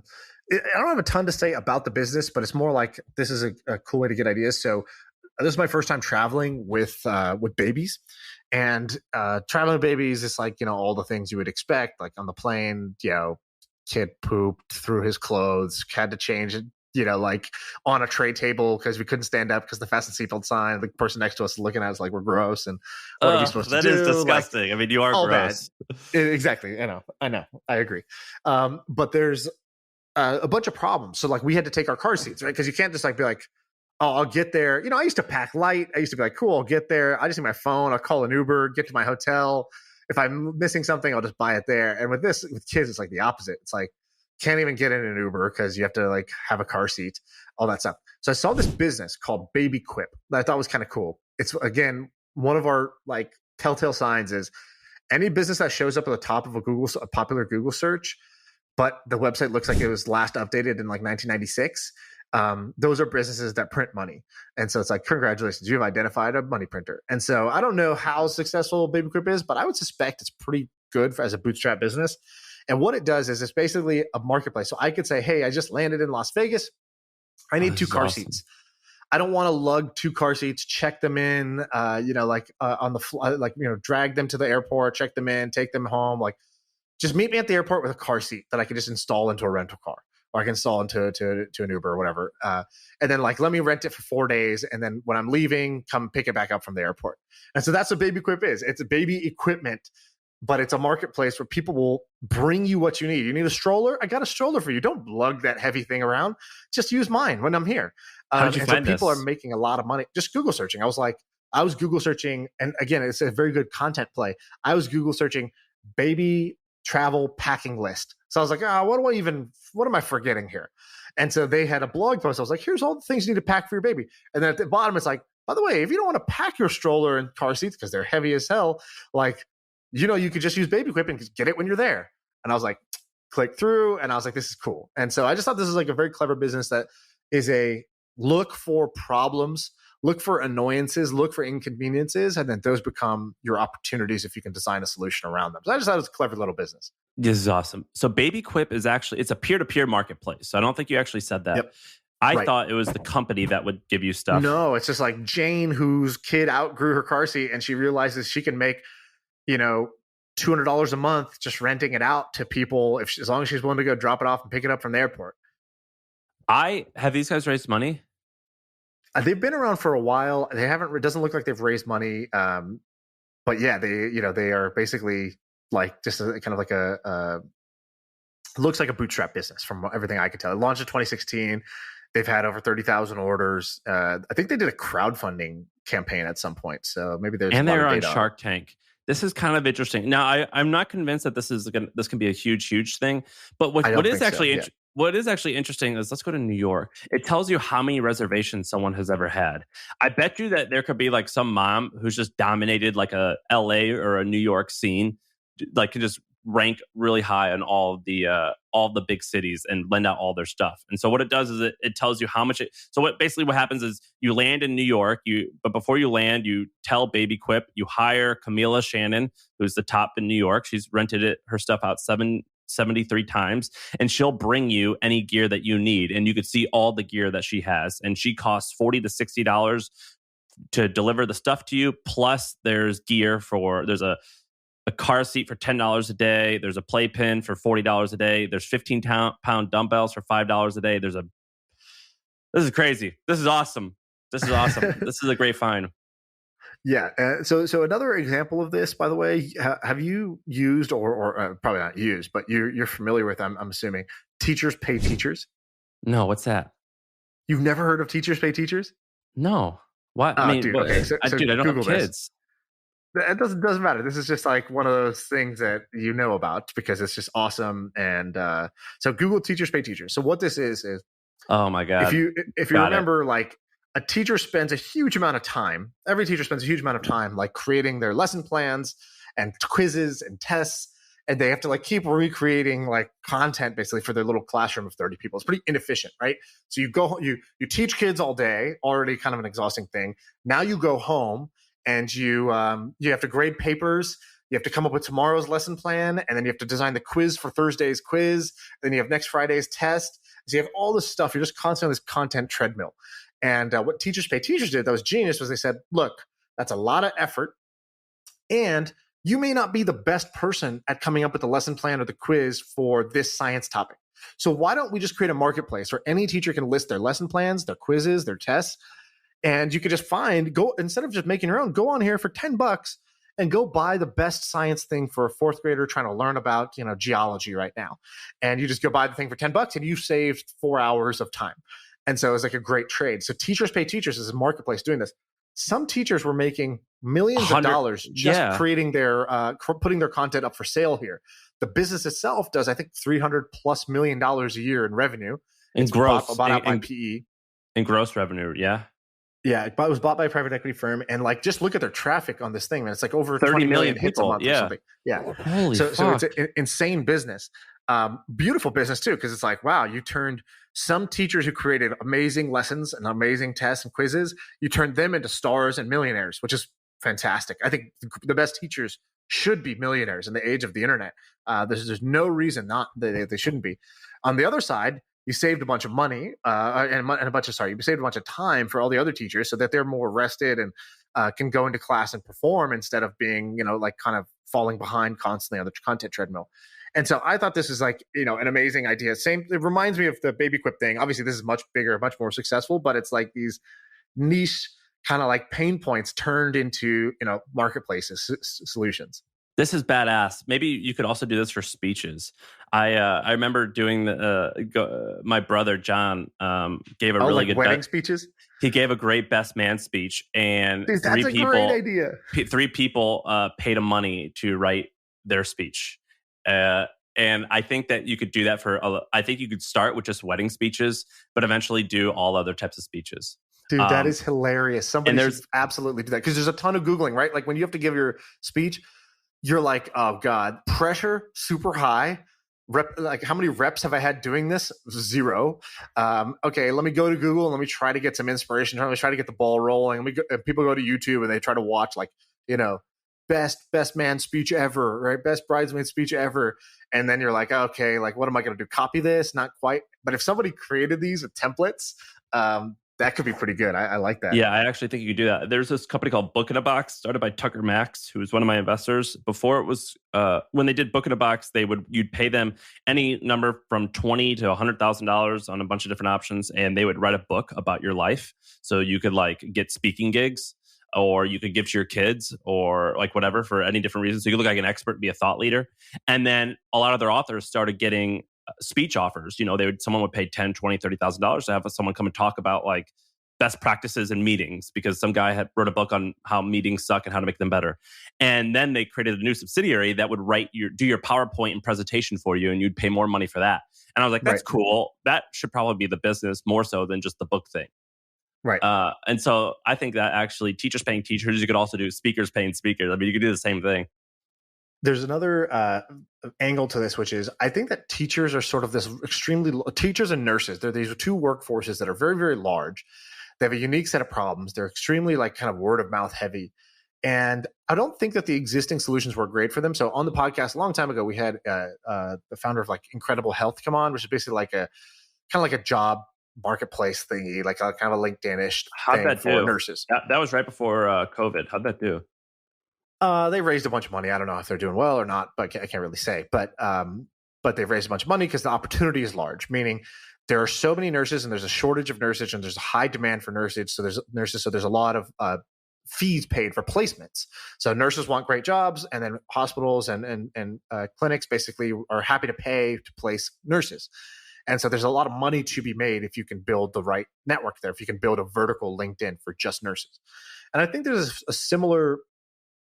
don't have a ton to say about the business, but it's more like this is a cool way to get ideas. So this is my first time traveling with babies, and traveling with babies is like all the things you would expect. Like on the plane, kid pooped through his clothes, had to change it. Like on a tray table because we couldn't stand up because the fasten seatbelt sign. The person next to us is looking at us like we're gross, and what are we supposed to do? That is disgusting. Like, I mean, you are gross. Exactly. I know. I agree. But there's a bunch of problems. So like we had to take our car seats, right? Because you can't just like be like, oh, I'll get there. I used to pack light. I used to be like, cool, I'll get there. I just need my phone. I'll call an Uber, get to my hotel. If I'm missing something, I'll just buy it there. And with kids, it's like the opposite. It's like, can't even get in an Uber because you have to like have a car seat, all that stuff. So I saw this business called Baby Quip that I thought was kind of cool. It's again, one of our like telltale signs is any business that shows up at the top of a popular Google search, but the website looks like it was last updated in like 1996. Those are businesses that print money. And so it's like, congratulations, you've identified a money printer. And so I don't know how successful Baby Quip is, but I would suspect it's pretty good as a bootstrap business. And what it does is it's basically a marketplace. So I could say, hey, I just landed in Las Vegas. I need 2 car seats. I don't want to lug 2 car seats, check them in, on the fly, drag them to the airport, check them in, take them home. Like, just meet me at the airport with a car seat that I can just install into a rental car, or I can install into an Uber or whatever. And then like, let me rent it for 4 days. And then when I'm leaving, come pick it back up from the airport. And so that's what Baby Quip is. It's a baby equipment, but it's a marketplace where people will bring you what you need. You need a stroller? I got a stroller for you. Don't lug that heavy thing around. Just use mine when I'm here. How did you find this? People are making a lot of money. Just Google searching. I was Google searching, and again, it's a very good content play. I was Google searching baby travel packing list. So I was like, what am I forgetting here? And so they had a blog post. I was like, here's all the things you need to pack for your baby. And then at the bottom, it's like, by the way, if you don't want to pack your stroller and car seats because they're heavy as hell, like, you could just use Baby Quip and get it when you're there. And I was like, click through, and I was like, this is cool. And so I just thought this is like a very clever business that is a look for problems, look for annoyances, look for inconveniences, and then those become your opportunities if you can design a solution around them. So I just thought it was a clever little business. This is awesome. So Baby Quip is actually, it's a peer-to-peer marketplace. So I don't think you actually said that. Yep. I thought it was the company that would give you stuff. No, it's just like Jane, whose kid outgrew her car seat, and she realizes she can make $200 a month just renting it out to people as long as she's willing to go drop it off and pick it up from the airport. Have these guys raised money? They've been around for a while. They haven't. It doesn't look like they've raised money. But yeah, they are basically like just kind of like looks like a bootstrap business from everything I could tell. It launched in 2016. They've had over 30,000 orders. I think they did a crowdfunding campaign at some point. So maybe there's and they're on Shark Tank. This is kind of interesting. Now, I'm not convinced that this can be a huge thing. But what is actually interesting is, let's go to New York. It tells you how many reservations someone has ever had. I bet you that there could be like some mom who's just dominated like a LA or a New York scene, like can just rank really high on all the big cities and lend out all their stuff. And so what it does is it tells you how much so what happens is you land in New York, but before you land, you tell Baby Quip, you hire Camila Shannon, who's the top in New York. She's rented her stuff out 73 times, and she'll bring you any gear that you need, and you could see all the gear that she has. And she costs $40 to $60 to deliver the stuff to you. Plus there's gear there's a car seat for $10 a day. There's a playpen for $40 a day. There's 15-pound dumbbells for $5 a day. This is crazy. This is awesome. This is a great find. Yeah. So another example of this, by the way, have you used or probably not used, but you're familiar with, I'm assuming, Teachers Pay Teachers? No, what's that? You've never heard of Teachers Pay Teachers? No. What? Oh, I mean, dude, okay. dude, I don't Google have kids. It doesn't matter. This is just like one of those things that you know about because it's just awesome. And so Google Teachers Pay Teachers. So what this is oh my God. If you remember, like a teacher spends a huge amount of time. Every teacher spends a huge amount of time like creating their lesson plans and quizzes and tests, and they have to like keep recreating like content basically for their little classroom of 30 people. It's pretty inefficient, right? So you teach kids all day, already kind of an exhausting thing. Now you go home and you have to grade papers. You have to come up with tomorrow's lesson plan, and then you have to design the quiz for Thursday's quiz. Then you have next Friday's test. So you have all this stuff. You're just constantly on this content treadmill. And what Teachers Pay Teachers did that was genius was they said, look, that's a lot of effort, and you may not be the best person at coming up with the lesson plan or the quiz for this science topic. So why don't we just create a marketplace where any teacher can list their lesson plans, their quizzes, their tests, and you could just instead of just making your own, go on here for $10 and go buy the best science thing for a fourth grader trying to learn about, geology right now. And you just go buy the thing for $10 and you saved 4 hours of time. And so it was like a great trade. So Teachers Pay Teachers is a marketplace doing this. Some teachers were making millions of dollars just creating putting their content up for sale here. The business itself does, I think, $300+ million a year in revenue. It's gross. Bought out by PE. In gross revenue, yeah. Yeah, it was bought by a private equity firm, and like just look at their traffic on this thing, man. It's like over 30 million hits a month or something. Yeah, holy fuck. So it's an insane business, beautiful business too, because it's like, wow, you turned some teachers who created amazing lessons and amazing tests and quizzes, you turned them into stars and millionaires, which is fantastic. I think the best teachers should be millionaires in the age of the internet. There's no reason not that they shouldn't be. On the other side, you saved a bunch of money you saved a bunch of time for all the other teachers so that they're more rested and can go into class and perform instead of being, like kind of falling behind constantly on the content treadmill. And so I thought this is like, an amazing idea. It reminds me of the Baby Quip thing. Obviously, this is much bigger, much more successful, but it's like these niche kind of like pain points turned into, marketplaces, solutions. This is badass. Maybe you could also do this for speeches. I remember doing my brother John gave a really good wedding speeches. He gave a great best man speech, and dude, that's a great idea. 3 people paid him money to write their speech, and I think that you could do that I think you could start with just wedding speeches, but eventually do all other types of speeches. Dude, that is hilarious. Somebody should absolutely do that because there's a ton of Googling, right? Like when you have to give your speech, you're like, oh God, pressure super high. Like how many reps have I had doing this? 0. Okay, let me go to Google and let me try to get some inspiration. Let me try to get the ball rolling. People go to YouTube and they try to watch like, best man speech ever, right? Best bridesmaid speech ever. And then you're like, okay, like what am I going to do? Copy this? Not quite. But if somebody created these with templates, that could be pretty good. I like that. Yeah, I actually think you could do that. There's this company called Book in a Box, started by Tucker Max, who was one of my investors. Before it was, when they did Book in a Box, you'd pay them any number from $20,000 to $100,000 on a bunch of different options, and they would write a book about your life. So you could like get speaking gigs, or you could give to your kids, or like whatever for any different reasons. So you could look like an expert, be a thought leader. And then a lot of their authors started getting speech offers. Someone would pay $10,000, $20,000, $30,000 to have someone come and talk about like best practices in meetings because some guy had wrote a book on how meetings suck and how to make them better. And then they created a new subsidiary that would do your PowerPoint and presentation for you, and you'd pay more money for that. And I was like, that's cool. That should probably be the business more so than just the book thing. Right. And so I think that actually teachers paying teachers, you could also do speakers paying speakers. I mean, you could do the same thing. There's another angle to this, which is I think that teachers are sort of this teachers and nurses. They're these two workforces that are very, very large. They have a unique set of problems. They're extremely like kind of word of mouth heavy. And I don't think that the existing solutions were great for them. So on the podcast a long time ago, we had the founder of like Incredible Health come on, which is basically like a kind of like a job marketplace thingy, like a kind of a LinkedIn-ish thing for nurses. That was right before COVID. How'd that do? They raised a bunch of money. I don't know if they're doing well or not, but I can't really say. But they've raised a bunch of money because the opportunity is large, meaning there are so many nurses and there's a shortage of nurses and there's a high demand for nurses. So there's a lot of fees paid for placements. So nurses want great jobs, and then hospitals and clinics basically are happy to pay to place nurses. And so there's a lot of money to be made if you can build the right network there, if you can build a vertical LinkedIn for just nurses. And I think there's a similar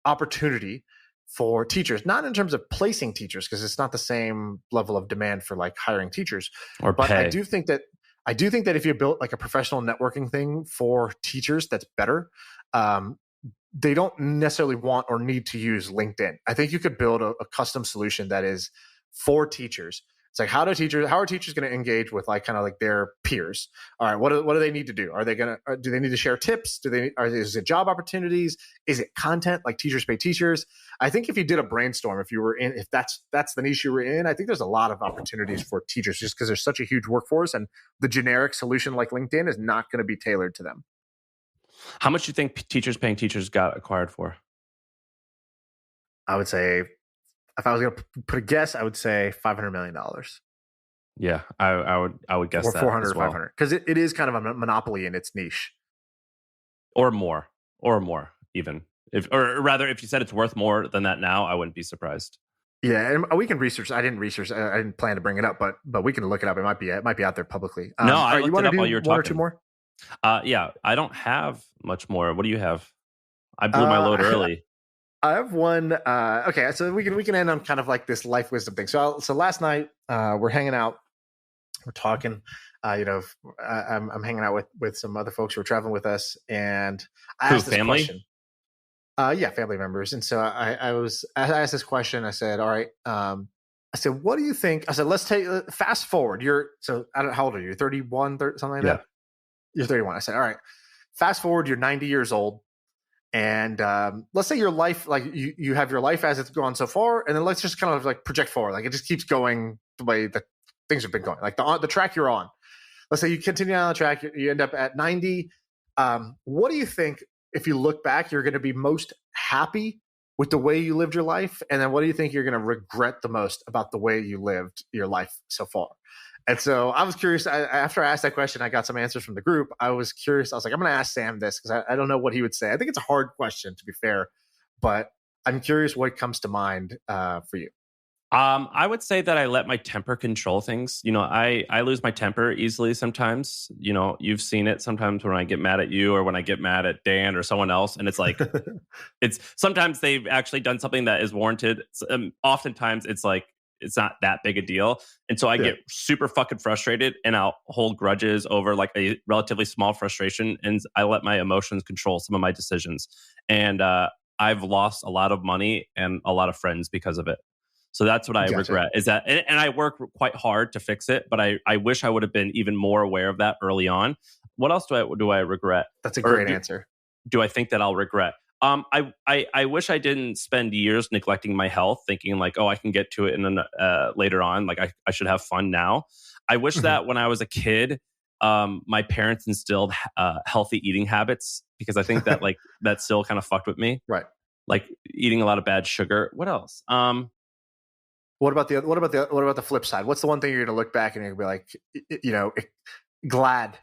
opportunity for teachers, not in terms of placing teachers, because it's not the same level of demand for like hiring teachers. But pay. I do think that if you built like a professional networking thing for teachers, that's better. They don't necessarily want or need to use LinkedIn. I think you could build a custom solution that is for teachers. It's like how are teachers going to engage with like kind of like their peers? All right, what do they need to do? Do they need to share tips? Is it job opportunities? Is it content like teachers pay teachers? I think if you did a brainstorm, if that's the niche you were in, I think there's a lot of opportunities for teachers just because there's such a huge workforce, and the generic solution like LinkedIn is not going to be tailored to them. How much do you think teachers paying teachers got acquired for? I would say, if I was going to put a guess, I would say $500 million. Yeah, I would guess or that 400 as well. or 500, because it is kind of a monopoly in its niche, or more even. If you said it's worth more than that now, I wouldn't be surprised. Yeah, and we can research. I didn't plan to bring it up, but we can look it up. It might be out there publicly. No, I looked it up while you were talking. One or two more? Yeah, I don't have much more. What do you have? I blew my load early. I have one. Okay, so we can end on kind of like this life wisdom thing. So last night we're hanging out, we're talking. I'm hanging out with some other folks who are traveling with us, and I asked this question. Yeah, family members. And so I asked this question. I said, all right. I said, what do you think? I said, let's take fast forward. How old are you? You're 31, something like that? You're 31. I said, all right, fast forward, you're 90 years old. And let's say your life, like you have your life as it's gone so far. And then let's just kind of like project forward. Like it just keeps going the way that things have been going, like the track you're on. Let's say you continue on the track, you end up at 90. What do you think, if you look back, you're going to be most happy with the way you lived your life? And then what do you think you're going to regret the most about the way you lived your life so far? And so I was curious. After I asked that question, I got some answers from the group. I was curious. I was like, I'm going to ask Sam this because I don't know what he would say. I think it's a hard question, to be fair, but I'm curious what comes to mind for you. I would say that I let my temper control things. I lose my temper easily sometimes. You've seen it sometimes when I get mad at you or when I get mad at Dan or someone else. And it's like, sometimes they've actually done something that is warranted. Oftentimes it's like, it's not that big a deal. And so I get super fucking frustrated and I'll hold grudges over like a relatively small frustration. And I let my emotions control some of my decisions. And I've lost a lot of money and a lot of friends because of it. So that's what I regret is that, and I work quite hard to fix it, but I wish I would have been even more aware of that early on. What else do I regret? That's a great answer. Do I think that I'll regret? I wish I didn't spend years neglecting my health, thinking like, oh, I can get to it later on. Like I should have fun now. I wish that when I was a kid, my parents instilled healthy eating habits, because I think that like that still kind of fucked with me. Right. Like eating a lot of bad sugar. What else? What about the flip side? What's the one thing you're going to look back and you're going to be like, glad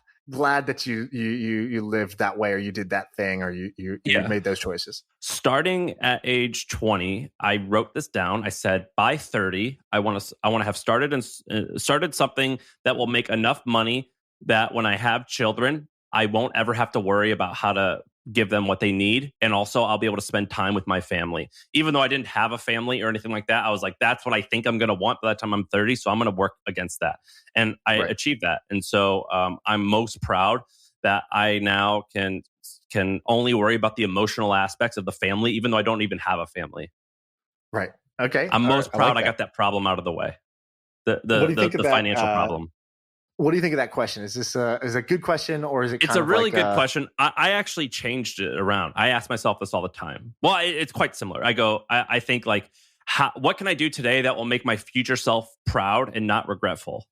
that you lived that way, or you did that thing, or you made those choices? Starting at age 20, I wrote this down. I said, by 30, I want to have started something that will make enough money that when I have children, I won't ever have to worry about how to give them what they need. And also I'll be able to spend time with my family. Even though I didn't have a family or anything like that, I was like, that's what I think I'm going to want by the time I'm 30. So I'm going to work against that. And I achieved that. And so I'm most proud that I now can only worry about the emotional aspects of the family, even though I don't even have a family. Right. Okay. I'm most I proud like I got that problem out of the way. The that, financial problem. What do you think of that question? Is this is a good question, or is it? It's a really good question. I actually changed it around. I ask myself this all the time. Well, it's quite similar. I think like, what can I do today that will make my future self proud and not regretful?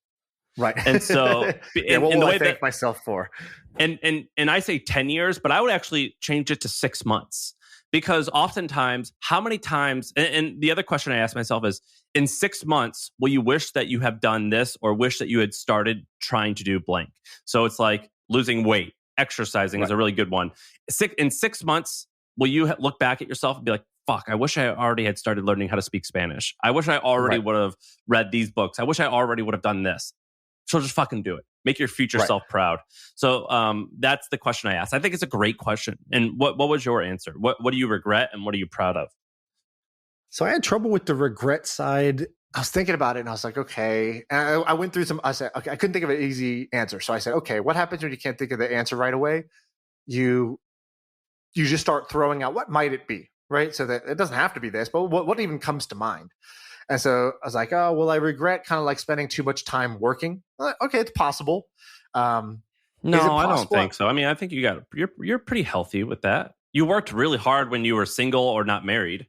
Right. And so, what will I thank myself for? And I say 10 years, but I would actually change it to 6 months. Because oftentimes, how many times, and the other question I ask myself is, in 6 months, will you wish that you have done this or wish that you had started trying to do blank? So it's like losing weight, exercising is a really good one. In 6 months, will you look back at yourself and be like, fuck, I wish I already had started learning how to speak Spanish. I wish I already would have read these books. I wish I already would have done this. So just fucking do it. Make your future self proud. So that's the question I asked. I think it's a great question. And what was your answer? What do you regret and what are you proud of? So I had trouble with the regret side. I was thinking about it and I was like, okay. And I went through I said, okay, I couldn't think of an easy answer. So I said, okay, what happens when you can't think of the answer right away? You just start throwing out, what might it be? Right? So that it doesn't have to be this, but what even comes to mind? And so I was like, oh, well, I regret kind of like spending too much time working. Okay, it's possible. No, I don't think so. I mean, I think you're pretty healthy with that. You worked really hard when you were single or not married.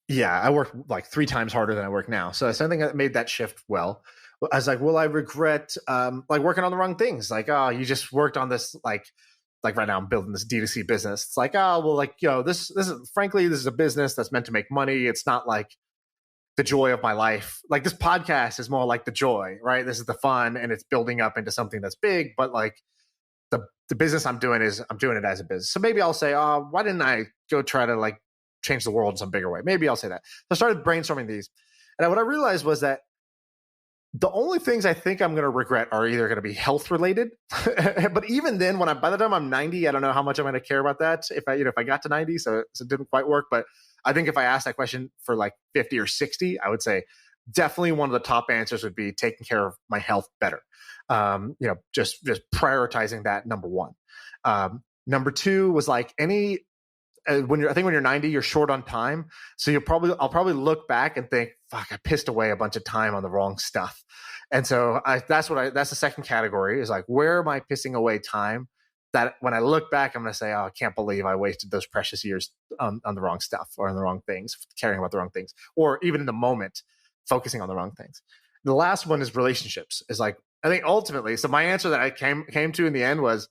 Yeah, I worked like 3 times harder than I work now. So it's something that made that shift well. I was like, will I regret like working on the wrong things? Like, oh, you just worked on this like right now I'm building this D2C business. It's like, oh, well, like, this is frankly, this is a business that's meant to make money. It's not like the joy of my life. Like this podcast is more like the joy, right? This is the fun and it's building up into something that's big, but like the business I'm doing it as a business. So maybe I'll say, oh, why didn't I go try to like change the world in some bigger way? Maybe I'll say that. So I started brainstorming these. And what I realized was that the only things I think I'm going to regret are either going to be health related. But even then, by the time I'm 90, I don't know how much I'm going to care about that. If I got to 90, so it didn't quite work. But I think if I asked that question for like 50 or 60, I would say definitely one of the top answers would be taking care of my health better. Just prioritizing that, number one. Number two was like when you're 90, you're short on time. So I'll probably look back and think, fuck, I pissed away a bunch of time on the wrong stuff. And so that's the second category is like, where am I pissing away time? That when I look back, I'm going to say, oh, I can't believe I wasted those precious years on the wrong stuff or on the wrong things, caring about the wrong things, or even in the moment, focusing on the wrong things. The last one is relationships. Is like, I think ultimately, so my answer that I came to in the end was,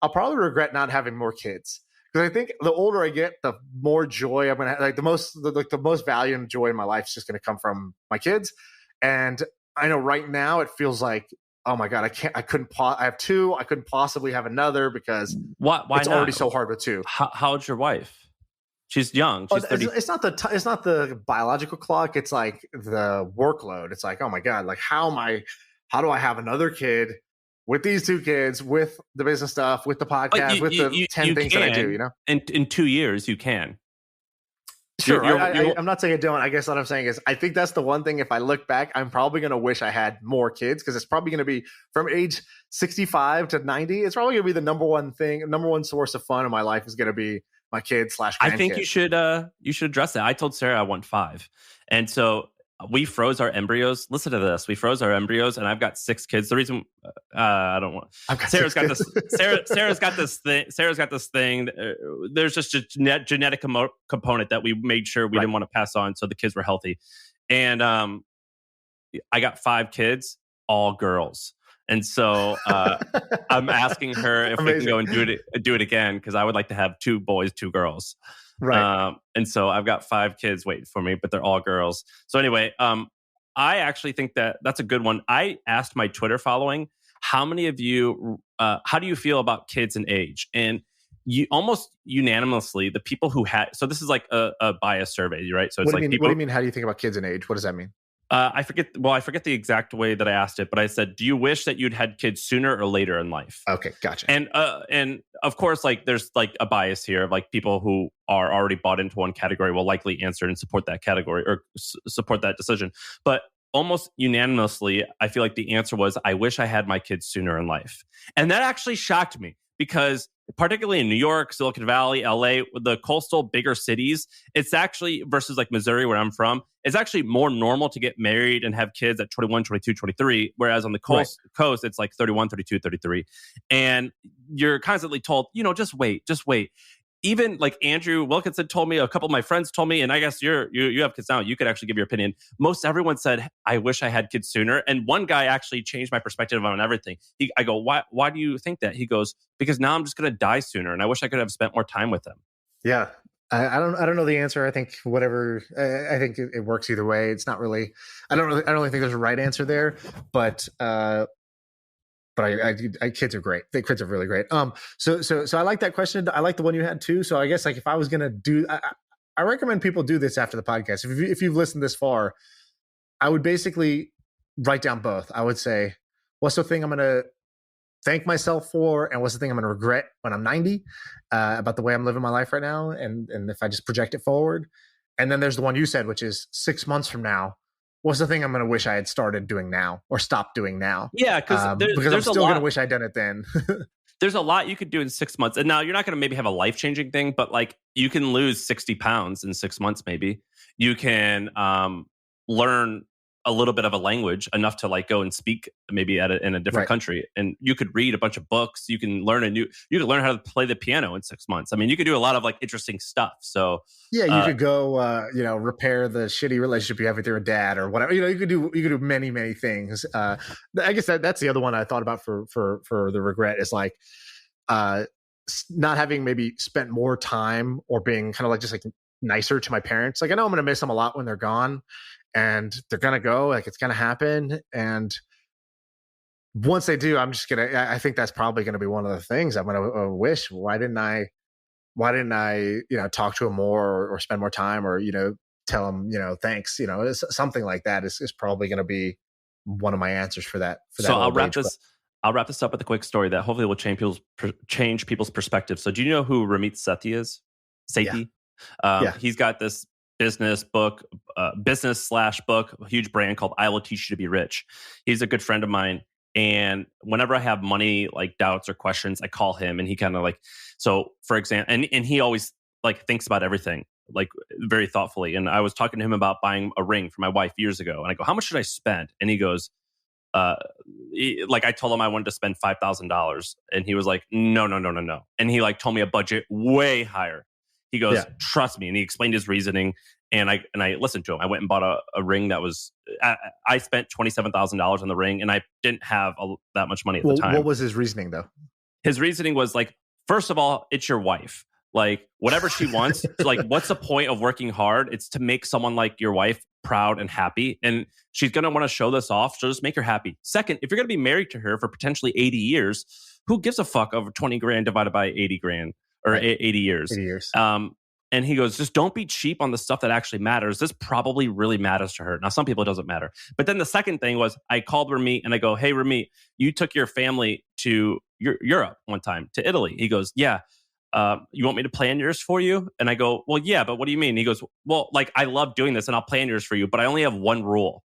I'll probably regret not having more kids. Because I think the older I get, the more joy I'm going to have. Like the most value and joy in my life is just going to come from my kids. And I know right now it feels like, oh my God, I have 2. I couldn't possibly have another because why it's not? already so hard with 2. How old's your wife? She's young. She's 30. It's not the biological clock. It's like the workload. It's like, oh my God, like how do I have another kid with these 2 kids, with the business stuff, with the podcast, with the 10 things that I do, In 2 years, you can. Sure. I'm not saying I don't. I guess what I'm saying is I think that's the one thing, if I look back, I'm probably going to wish I had more kids because it's probably going to be from age 65 to 90. It's probably going to be the number one source of fun in my life is going to be my kids / grandkids. I think you should address that. I told Sarah I want 5. And so we froze our embryos. Listen to this. We froze our embryos and I've got 6 kids. The reason I don't want Sarah's got this. Sarah's got this thing. Sarah's got this thing. There's just a genetic component that we made sure we didn't want to pass on. So the kids were healthy. And I got 5 kids, all girls. And so I'm asking her if we can go and do it again because I would like to have 2 boys, 2 girls. Right. And so I've got 5 kids waiting for me, but they're all girls. So anyway, I actually think that's a good one. I asked my Twitter following, how many of you, how do you feel about kids and age? And you almost unanimously, the people who had, so this is like a bias survey, right? So it's what do you mean? How do you think about kids and age? What does that mean? I forget the exact way that I asked it, but I said, do you wish that you'd had kids sooner or later in life? Okay, gotcha. And of course, like there's like a bias here of like people who are already bought into one category will likely answer and support that category or support that decision. But almost unanimously, I feel like the answer was, I wish I had my kids sooner in life. And that actually shocked me because particularly in New York, Silicon Valley, LA, the coastal bigger cities, it's actually, versus like Missouri, where I'm from, it's actually more normal to get married and have kids at 21, 22, 23. Whereas on the coast, it's like 31, 32, 33. And you're constantly told, just wait. Even like Andrew Wilkinson told me, a couple of my friends told me, and I guess you have kids now, you could actually give your opinion. Most everyone said, I wish I had kids sooner. And one guy actually changed my perspective on everything. I go, why do you think that? He goes, because now I'm just going to die sooner. And I wish I could have spent more time with them. Yeah. I don't know the answer. I think I think it works either way. It's not really, I don't really think there's a right answer there, but kids are great. The kids are really great. So I like that question. I like the one you had too. So I guess like if I was going to do, I recommend people do this after the podcast. If you've listened this far, I would basically write down both. I would say, what's the thing I'm going to thank myself for? And what's the thing I'm going to regret when I'm 90 about the way I'm living my life right now? And if I just project it forward. And then there's the one you said, which is 6 months from now, what's the thing I'm going to wish I had started doing now or stopped doing now? Yeah, because I'm still going to wish I'd done it then. There's a lot you could do in 6 months. And now you're not going to maybe have a life-changing thing, but like you can lose 60 pounds in 6 months maybe. You can learn a little bit of a language, enough to like go and speak maybe in a different country. And you could read a bunch of books. You can learn you can learn how to play the piano in 6 months. I mean, you could do a lot of like interesting stuff. So yeah, you could go, repair the shitty relationship you have with your dad or whatever. You could do many, many things. I guess that's the other one I thought about for the regret is like not having maybe spent more time or being kind of like just like nicer to my parents. Like I know I'm going to miss them a lot when they're gone. And they're going to go, like it's going to happen. And once they do, I think that's probably going to be one of the things I'm going to wish. Why didn't I, talk to them more or spend more time or, tell them, thanks, something like that is probably going to be one of my answers for that. So I'll wrap this up with a quick story that hopefully will change people's perspective. So do you know who Ramit Sethi is? Sethi? Yeah. He's got this business book, business/book, a huge brand called I Will Teach You to Be Rich. He's a good friend of mine. And whenever I have money, like doubts or questions, I call him and he kind of like, so for example, and he always like thinks about everything like very thoughtfully. And I was talking to him about buying a ring for my wife years ago. And I go, how much should I spend? And he goes, like I told him I wanted to spend $5,000 and he was like, no. And he like told me a budget way higher. He goes, trust me. And he explained his reasoning. And I listened to him. I went and bought a ring that was, I spent $27,000 on the ring and I didn't have that much money at the time. What was his reasoning though? His reasoning was like, first of all, it's your wife. Like whatever she wants, like what's the point of working hard? It's to make someone like your wife proud and happy. And she's going to want to show this off. So just make her happy. Second, if you're going to be married to her for potentially 80 years, who gives a fuck over 20 grand divided by 80 grand? Or 80 years. 80 years. And he goes, just don't be cheap on the stuff that actually matters. This probably really matters to her. Now, some people it doesn't matter. But then the second thing was I called Ramit and I go, hey, Ramit, you took your family to Europe one time, to Italy. He goes, yeah. You want me to plan yours for you? And I go, well, yeah, but what do you mean? He goes, well, like I love doing this and I'll plan yours for you, but I only have one rule.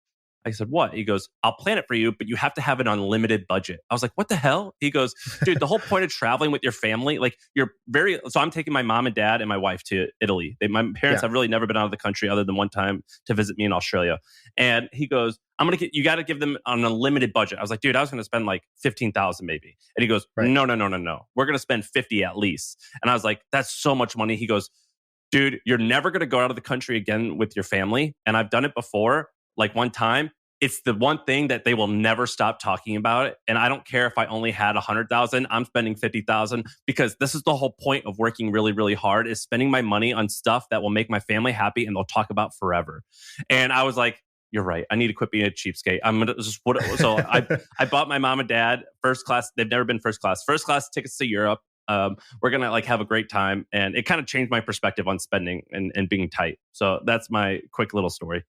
I said, what? He goes, I'll plan it for you, but you have to have an unlimited budget. I was like, what the hell? He goes, dude, the whole point of traveling with your family, like so I'm taking my mom and dad and my wife to Italy. My parents have really never been out of the country other than one time to visit me in Australia. And he goes, you got to give them an unlimited budget. I was like, dude, I was going to spend like 15,000 maybe. And he goes, no. We're going to spend 50 at least. And I was like, that's so much money. He goes, dude, you're never going to go out of the country again with your family. And I've done it before. Like one time, it's the one thing that they will never stop talking about it. And I don't care if I only had 100,000, I'm spending 50,000 because this is the whole point of working really, really hard is spending my money on stuff that will make my family happy and they'll talk about forever. And I was like, you're right. I need to quit being a cheapskate. So I bought my mom and dad first class. They've never been first class tickets to Europe. We're going to like have a great time. And it kind of changed my perspective on spending and being tight. So that's my quick little story.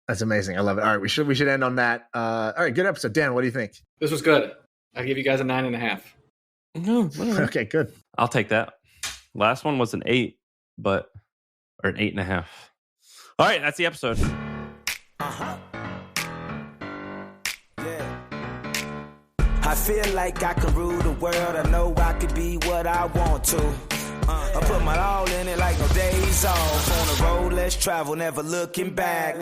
That's amazing. I love it. All right. We should end on that. All right. Good episode. Dan, what do you think? This was good. I give you guys a 9.5. No, okay, good. I'll take that. Last one was an 8, or an 8.5. All right. That's the episode. I I feel like I can rule the world. I know I could be what I want to. I put my all in it like no days off. On the road, let's travel, never looking back.